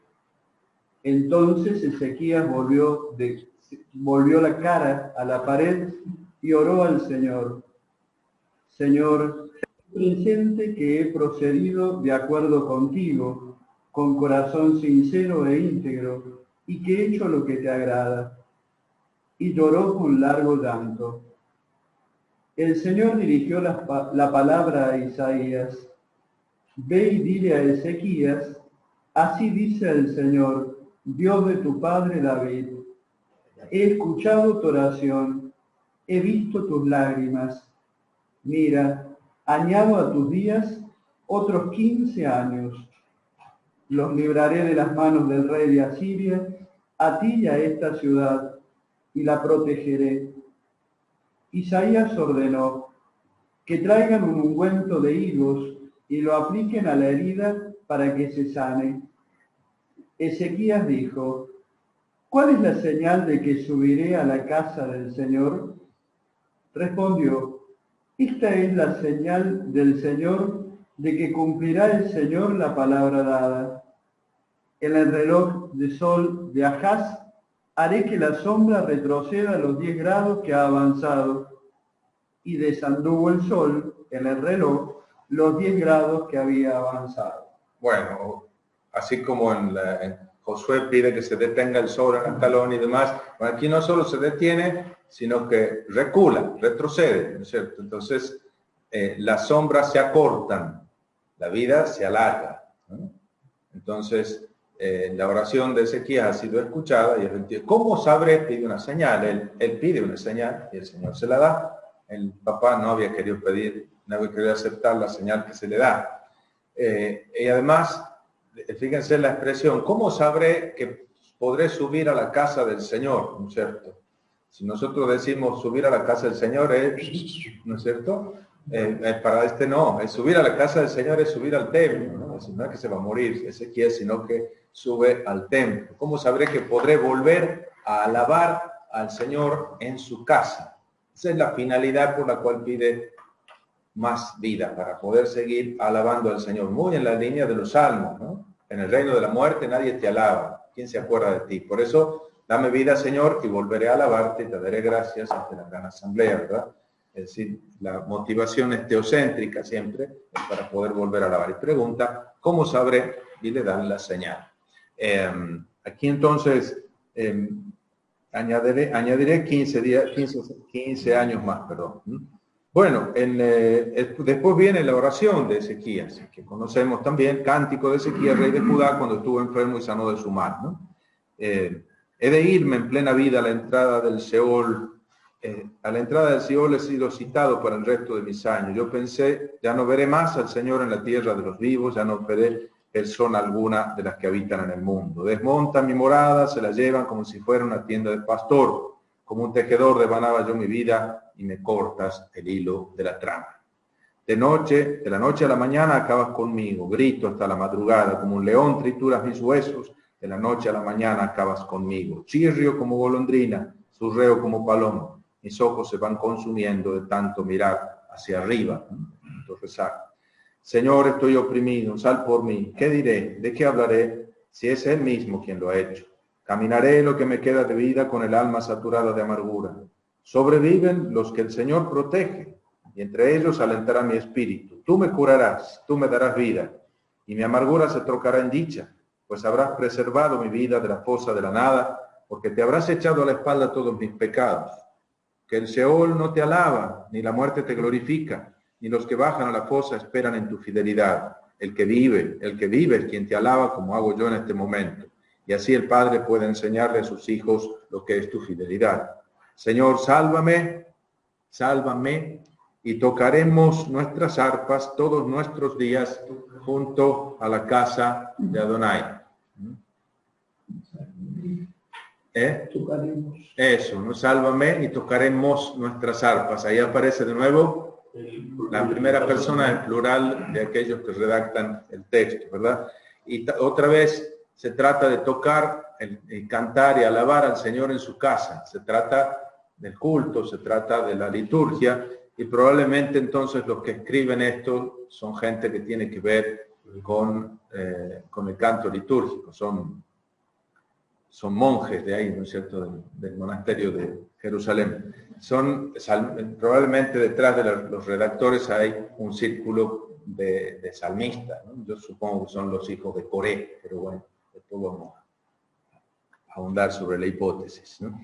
Speaker 2: Entonces Ezequías volvió la cara a la pared y oró al Señor: Señor, presente que he procedido de acuerdo contigo, con corazón sincero e íntegro, y que he hecho lo que te agrada. Y lloró con largo llanto. El Señor dirigió la palabra a Isaías: ve y dile a Ezequías, así dice el Señor, Dios de tu padre David, he escuchado tu oración, he visto tus lágrimas. Mira, añado a tus días otros 15 años. Los libraré de las manos del rey de Asiria, a ti y a esta ciudad, y la protegeré. Isaías ordenó que traigan un ungüento de higos y lo apliquen a la herida para que se sane. Ezequías dijo: ¿cuál es la señal de que subiré a la casa del Señor? Respondió: esta es la señal del Señor de que cumplirá el Señor la palabra dada. En el reloj de sol de Ahaz haré que la sombra retroceda los 10 grados que ha avanzado, y desanduvo el sol en el reloj los 10 grados que había avanzado.
Speaker 1: Bueno, así como en Josué pide que se detenga el sol en Ascalón y demás, bueno, aquí no solo se detiene, sino que recula, retrocede, ¿no es cierto? Entonces, las sombras se acortan, la vida se alarga, ¿no? Entonces, la oración de Ezequías ha sido escuchada y él entiende. ¿Cómo sabré? Pide una señal. Él pide una señal y el Señor se la da. El papá no había querido pedir, no había querido aceptar la señal que se le da. Y además, fíjense la expresión, ¿cómo sabré que podré subir a la casa del Señor? ¿No es cierto? Si nosotros decimos subir a la casa del Señor, ¿no es cierto? Para este no, es subir a la casa del Señor es subir al templo, ¿no? No es que se va a morir Ezequiel, sino que sube al templo. ¿Cómo sabré que podré volver a alabar al Señor en su casa? Esa es la finalidad por la cual pide más vida, para poder seguir alabando al Señor. Muy en la línea de los salmos, ¿no? En el reino de la muerte nadie te alaba. ¿Quién se acuerda de ti? Por eso, dame vida, Señor, y volveré a alabarte y te daré gracias ante la gran asamblea, ¿verdad? Es decir, la motivación es teocéntrica siempre, es para poder volver a alabar. Y pregunta, ¿cómo sabré? Y le dan la señal. Aquí entonces añadiré 15 años más, perdón. Bueno, después viene la oración de Ezequías, que conocemos también, cántico de Ezequías, rey de Judá, cuando estuvo enfermo y sanó de su mal, ¿no? He de irme en plena vida a la entrada del Seol. A la entrada del Seol he sido citado para el resto de mis años. Yo pensé, ya no veré más al Señor en la tierra de los vivos, ya no veré persona alguna de las que habitan en el mundo. Desmontan mi morada, se la llevan como si fuera una tienda de pastor. Como un tejedor devanaba yo mi vida y me cortas el hilo de la trama. De la noche a la mañana acabas conmigo, grito hasta la madrugada, como un león trituras mis huesos, de la noche a la mañana acabas conmigo. Chirrio como golondrina, surreo como paloma, mis ojos se van consumiendo de tanto mirar hacia arriba. Entonces, Señor, estoy oprimido, sal por mí. ¿Qué diré? ¿De qué hablaré? Si es Él mismo quien lo ha hecho. Caminaré lo que me queda de vida con el alma saturada de amargura. Sobreviven los que el Señor protege, y entre ellos alentará mi espíritu. Tú me curarás, tú me darás vida, y mi amargura se trocará en dicha, pues habrás preservado mi vida de la fosa de la nada, porque te habrás echado a la espalda todos mis pecados. Que el Seol no te alaba, ni la muerte te glorifica, ni los que bajan a la fosa esperan en tu fidelidad. El que vive es quien te alaba, como hago yo en este momento. Y así el Padre puede enseñarle a sus hijos lo que es tu fidelidad. Señor, sálvame, y tocaremos nuestras arpas todos nuestros días junto a la casa de Adonai. Eso, ¿no? Sálvame y tocaremos nuestras arpas. Ahí aparece de nuevo la primera persona en plural de aquellos que redactan el texto, ¿verdad? Y otra vez se trata de tocar, cantar y alabar al Señor en su casa. Se trata del culto, se trata de la liturgia, y probablemente entonces los que escriben esto son gente que tiene que ver con el canto litúrgico, son monjes de ahí, ¿no es cierto?, del monasterio de Jerusalén. Probablemente detrás de los redactores hay un círculo de salmistas, ¿no? Yo supongo que son los hijos de Coré, pero bueno, después vamos a ahondar sobre la hipótesis, ¿no?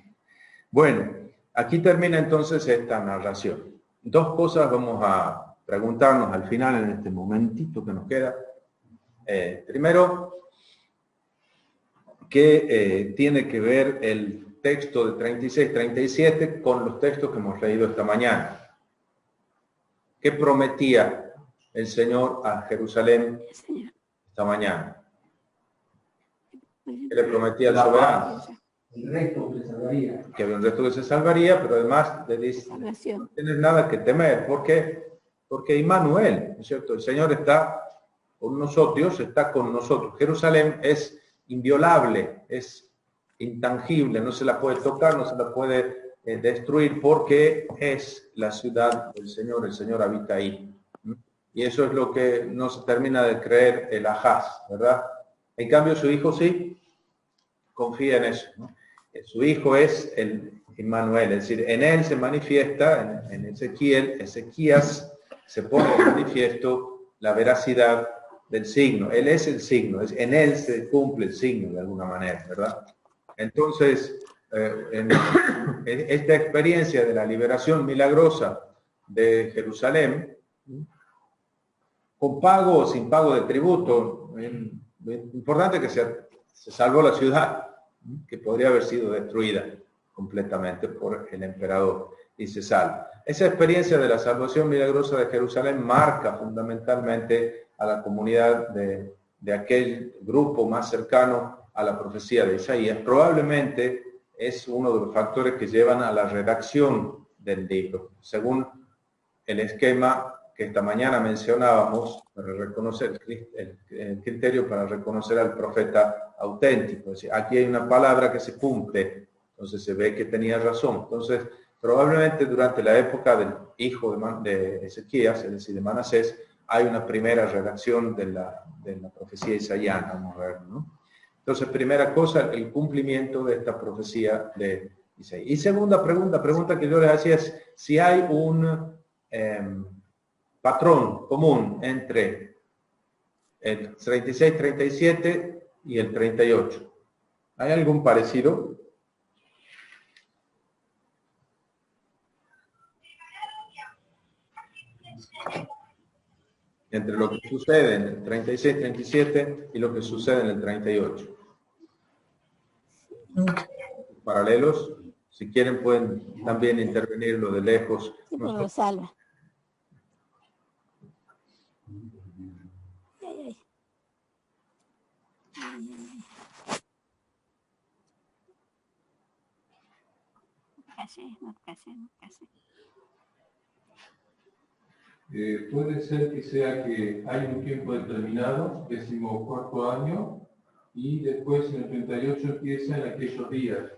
Speaker 1: Bueno, aquí termina entonces esta narración. Dos cosas vamos a preguntarnos al final en este momentito que nos queda. Primero, ¿qué tiene que ver el texto de 36-37 con los textos que hemos leído esta mañana? ¿Qué prometía el Señor a Jerusalén esta mañana? ¿Qué le prometía al soberano?
Speaker 2: El resto que se salvaría.
Speaker 1: Que había un resto que se salvaría, pero además le dice, no tienes nada que temer. ¿Por qué? Porque Immanuel, ¿no es cierto? El Señor está con nosotros, Dios está con nosotros. Jerusalén es inviolable, es intangible, no se la puede tocar, no se la puede destruir, porque es la ciudad del Señor, el Señor habita ahí. Y eso es lo que no se termina de creer el Ahaz, ¿verdad? En cambio su hijo sí confía en eso, ¿no? Su hijo es el Immanuel, es decir, en él se manifiesta, en Ezequías se pone en manifiesto la veracidad del signo. Él es el signo, en él se cumple el signo de alguna manera, ¿verdad? Entonces, en esta experiencia de la liberación milagrosa de Jerusalén, con pago o sin pago de tributo, importante que se salvó la ciudad, que podría haber sido destruida completamente por el emperador, y se salva. Esa experiencia de la salvación milagrosa de Jerusalén marca fundamentalmente a la comunidad de aquel grupo más cercano a la profecía de Isaías. Probablemente es uno de los factores que llevan a la redacción del libro, según el esquema que esta mañana mencionábamos, para reconocer el criterio para reconocer al profeta auténtico. Es decir, aquí hay una palabra que se cumple, entonces se ve que tenía razón. Entonces, probablemente durante la época del hijo de Ezequías, es decir, de Manasés, hay una primera redacción de la profecía isaiana, vamos a ver, ¿no? Entonces, primera cosa, el cumplimiento de esta profecía de Isaías. Y segunda pregunta que yo les hacía es si hay un patrón común entre el 36-37 y el 38. ¿Hay algún parecido? Entre lo que sucede en el 36-37 y lo que sucede en el 38. Paralelos, si quieren pueden también intervenir lo de lejos.
Speaker 3: Sí, pero lo salva. Casi.
Speaker 4: Puede ser que sea que hay un tiempo determinado, 14º año, y después en el 38 empieza en aquellos días.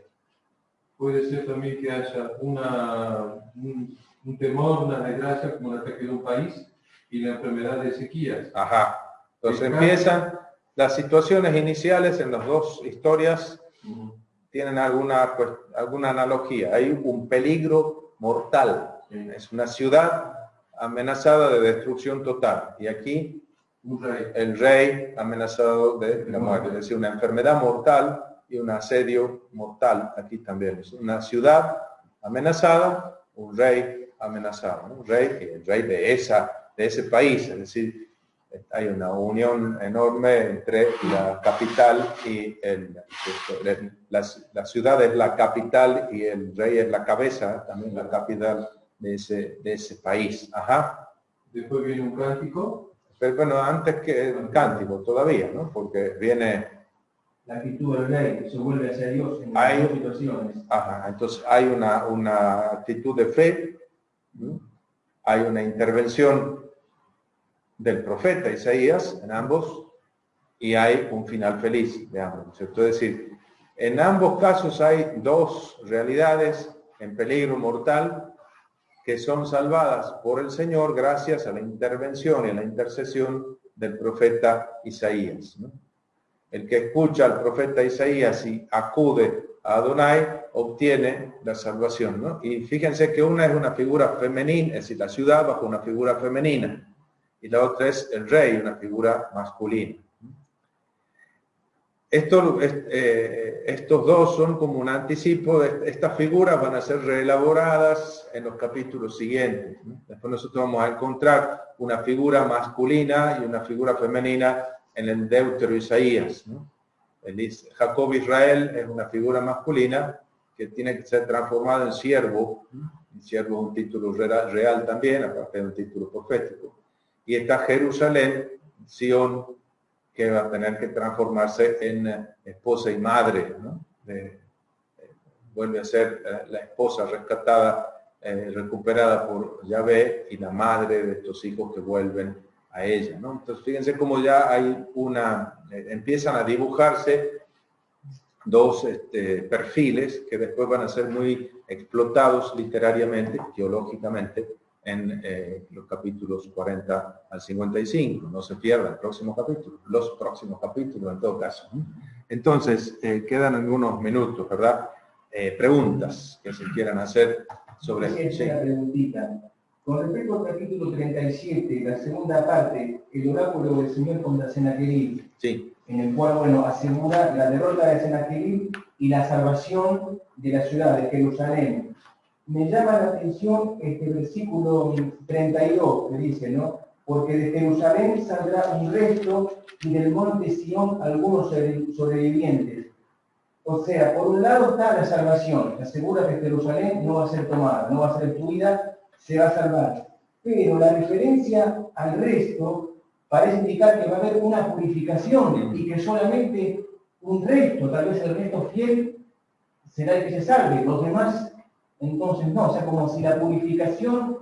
Speaker 4: Puede ser también que haya un temor, una desgracia como el ataque de un país y la enfermedad de Ezequías.
Speaker 1: Ajá. Entonces empiezan las situaciones iniciales en las dos historias, tienen alguna analogía. Hay un peligro mortal. Es una ciudad amenazada de destrucción total. Y aquí el rey amenazado de la muerte. Es decir, una enfermedad mortal y un asedio mortal. Aquí también es una ciudad amenazada, un rey amenazado, ¿no? Un rey, el rey de ese país. Es decir, hay una unión enorme entre la capital y la ciudad es la capital y el rey es la cabeza, también la capital de ese país. Ajá.
Speaker 4: Después viene un cántico.
Speaker 1: Pero bueno, antes que el cántico todavía, ¿no? Porque viene
Speaker 5: la actitud del rey, que se vuelve hacia Dios en las dos situaciones.
Speaker 1: Ajá, entonces hay una actitud de fe, ¿no? Hay una intervención del profeta Isaías en ambos, y hay un final feliz de ambos, ¿cierto? Es decir, en ambos casos hay dos realidades en peligro mortal que son salvadas por el Señor gracias a la intervención y a la intercesión del profeta Isaías, ¿no? El que escucha al profeta Isaías y acude a Adonai obtiene la salvación, ¿no? Y fíjense que una es una figura femenina, es decir, la ciudad bajo una figura femenina, y la otra es el rey, una figura masculina. Estos dos son como un anticipo, estas figuras van a ser reelaboradas en los capítulos siguientes, ¿no? Después nosotros vamos a encontrar una figura masculina y una figura femenina en el Deutero Isaías, ¿no? Jacob Israel es una figura masculina que tiene que ser transformada en siervo. El siervo es un título real también, aparte de un título profético. Y está Jerusalén, Sión, que va a tener que transformarse en esposa y madre, ¿no? Vuelve a ser la esposa rescatada, recuperada por Yahvé, y la madre de estos hijos que vuelven a ella, ¿no? Entonces fíjense cómo ya hay empiezan a dibujarse dos perfiles que después van a ser muy explotados literariamente, teológicamente, en los capítulos 40 al 55. No se pierdan los próximos capítulos en todo caso, ¿no? Entonces, quedan algunos minutos, ¿verdad? Preguntas que se quieran hacer sobre...
Speaker 5: Sí, la preguntita. Con respecto al capítulo 37, la segunda parte, el oráculo del Señor contra Sennacherib,
Speaker 1: Sí,
Speaker 5: en el cual, bueno, asegura la derrota de Sennacherib y la salvación de la ciudad de Jerusalén. Me llama la atención este versículo 32 que dice, ¿no? Porque de Jerusalén saldrá un resto y del monte Sión algunos sobrevivientes. O sea, por un lado está la salvación, que asegura que Jerusalén no va a ser tomada, no va a ser destruida, se va a salvar. Pero la referencia al resto parece indicar que va a haber una purificación y que solamente un resto, tal vez el resto fiel, será el que se salve. Los demás, entonces no. O sea, como si la purificación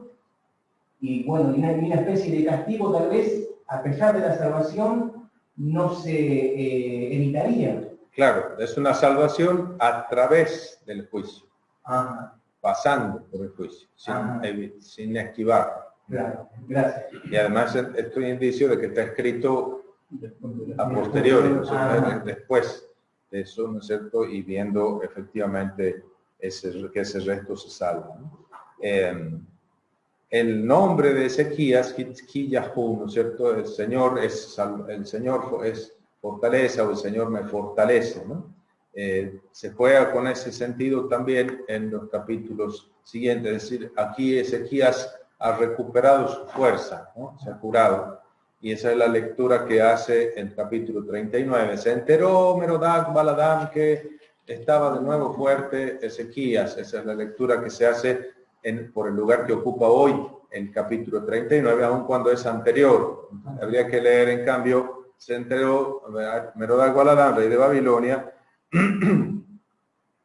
Speaker 5: y, bueno, y una especie de castigo tal vez, a pesar de la salvación, no se evitaría.
Speaker 1: claro, es una salvación a través del juicio,
Speaker 5: Ajá,
Speaker 1: pasando por el juicio,
Speaker 5: Ajá.
Speaker 1: sin esquivarlo.
Speaker 5: claro, gracias.
Speaker 1: Y además esto es indicio de que está escrito a
Speaker 2: Después
Speaker 1: posteriori, ¿no es cierto?
Speaker 5: Ajá.
Speaker 1: Después de eso, ¿no es cierto? Y viendo efectivamente que ese resto se salva, ¿no? El nombre de Ezequías, Hitzkiyahu, ¿no es cierto? El Señor es fortaleza, o el Señor me fortalece, ¿no? Se juega con ese sentido también en los capítulos siguientes, es decir, aquí Ezequías ha recuperado su fuerza, ¿no? Se ha curado. Y esa es la lectura que hace el capítulo 39. Se enteró Merodach Baladán que estaba de nuevo fuerte Ezequías. Esa es la lectura que se hace por el lugar que ocupa hoy el capítulo 39, aun cuando es anterior. Habría que leer, en cambio, se enteró Merodach Baladán, rey de Babilonia,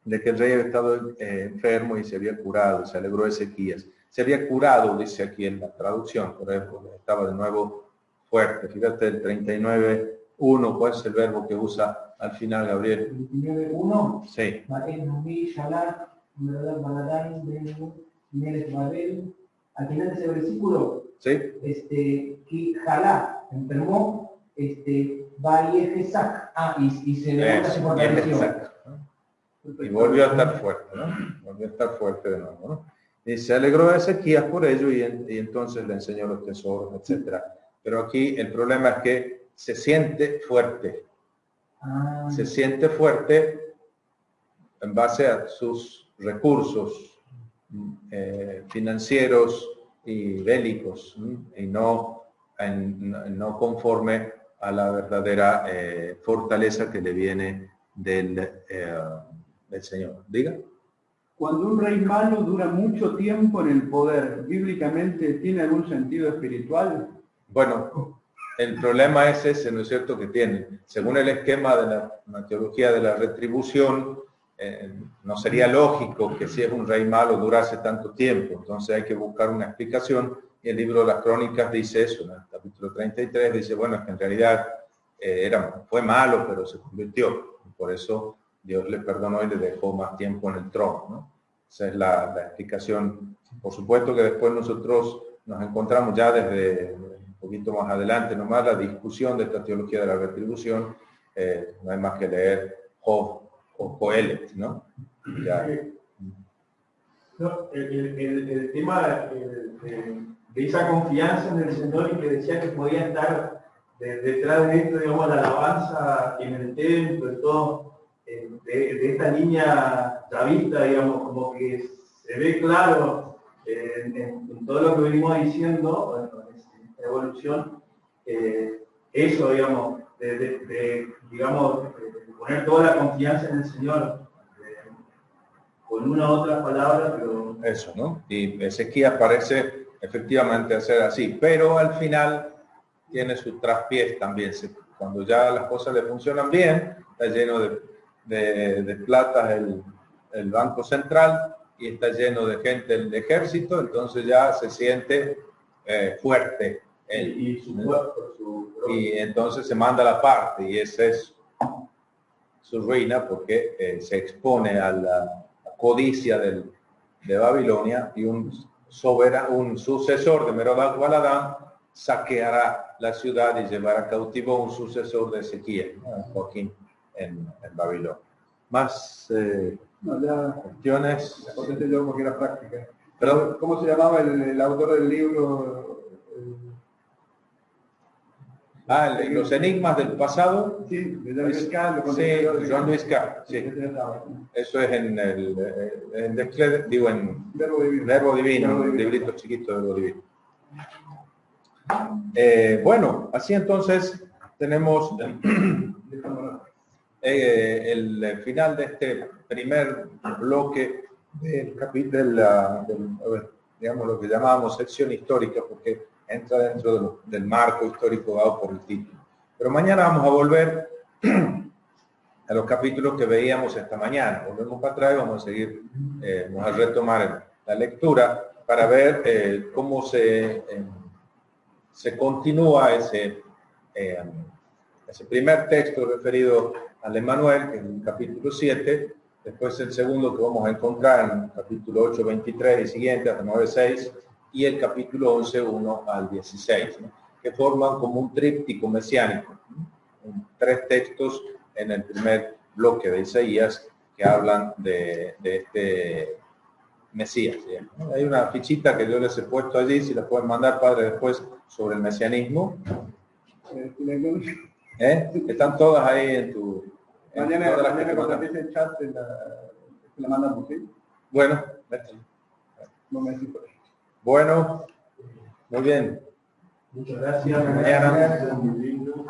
Speaker 1: de que el rey había estado enfermo y se había curado. Se alegró Ezequías. Se había curado, dice aquí en la traducción, por ejemplo, estaba de nuevo fuerte. Fíjate el 39.1, ¿cuál es el verbo que usa al final Gabriel?
Speaker 5: 29.1.
Speaker 1: Sí.
Speaker 5: Al final de ese versículo,
Speaker 1: ¿Sí?
Speaker 5: que Jalá enfermó, Bayejesac. Y se levanta, se fortaleció.
Speaker 1: Exacto, ¿no? Y volvió a estar fuerte, ¿no? Volvió a estar fuerte de nuevo, ¿no? Y se alegró a Ezequías por ello y entonces le enseñó los tesoros, etc. Pero aquí el problema es que se siente fuerte. Se siente fuerte en base a sus recursos financieros y bélicos, y no conforme a la verdadera fortaleza que le viene del Señor. Diga.
Speaker 2: Cuando un rey malo dura mucho tiempo en el poder, bíblicamente, ¿tiene algún sentido espiritual?
Speaker 1: Bueno, el problema es ese, ¿no es cierto?, que tiene. Según el esquema de la teología de la retribución, no sería lógico que si es un rey malo durase tanto tiempo. Entonces hay que buscar una explicación, y el libro de las Crónicas dice eso, en el capítulo 33 dice, bueno, es que en realidad fue malo, pero se convirtió. Por eso Dios le perdonó y le dejó más tiempo en el trono, ¿no? Esa es la explicación. Por supuesto que después nosotros nos encontramos ya desde un poquito más adelante, nomás la discusión de esta teología de la retribución. No hay más que leer Job o Coelet, ¿no? Ya.
Speaker 5: No, el tema de esa confianza en el Señor, y que decía que podía estar detrás de esto, digamos, la alabanza en el templo, en todo, de esta línea davista, digamos, como que se ve claro en todo lo que venimos diciendo, bueno, en esta evolución, eso, digamos, digamos, de poner toda la confianza en el Señor, con una u otra palabra, pero...
Speaker 1: Eso, ¿no? Y Ezequías parece efectivamente hacer así, pero al final tiene sus traspiés también. Cuando ya las cosas le funcionan bien, está lleno de plata el Banco Central, y está lleno de gente el ejército, entonces ya se siente fuerte. Y entonces se manda la parte, y esa es su ruina, porque se expone a la codicia de Babilonia, y un sucesor de Merodach Baladán saqueará la ciudad y llevará cautivo un sucesor de Ezequías, Joaquín, en Babilonia. Más
Speaker 2: No, ya
Speaker 1: cuestiones.
Speaker 2: la contesté yo porque era práctica.
Speaker 1: Perdón.
Speaker 2: ¿Cómo se llamaba el autor del libro?
Speaker 1: Los enigmas del pasado.
Speaker 2: Sí, de Jean-Louis Carr,
Speaker 1: Sí, Jean-Louis Carr, sí. Eso es en
Speaker 2: Verbo Divino.
Speaker 1: Verbo Divino,
Speaker 2: Verbo
Speaker 1: un
Speaker 2: Divino.
Speaker 1: librito chiquito de Verbo Divino. Bueno, así entonces tenemos el final de este primer bloque del capítulo, digamos lo que llamábamos sección histórica, porque entra dentro del marco histórico dado por el título. Pero mañana vamos a volver a los capítulos que veíamos esta mañana. Volvemos para atrás y vamos a seguir, vamos a retomar la lectura para ver cómo se continúa ese primer texto referido al Emmanuel, que es el capítulo 7, después el segundo que vamos a encontrar en el capítulo 8, 23 y siguiente, hasta 9, 6, y el capítulo 11, 1 al 16, ¿no? Que forman como un tríptico mesiánico, ¿no? 3 textos en el primer bloque de Isaías que hablan de este Mesías, ¿no? Hay una fichita que yo les he puesto allí, si la pueden mandar, padre, después, sobre el mesianismo. Están todas ahí en tu...
Speaker 2: Mañana cuando empiece el chat la mandamos, ¿sí?
Speaker 1: Bueno, bueno, muy bien.
Speaker 4: Muchas gracias.
Speaker 1: Mañana.
Speaker 4: Muy lindo.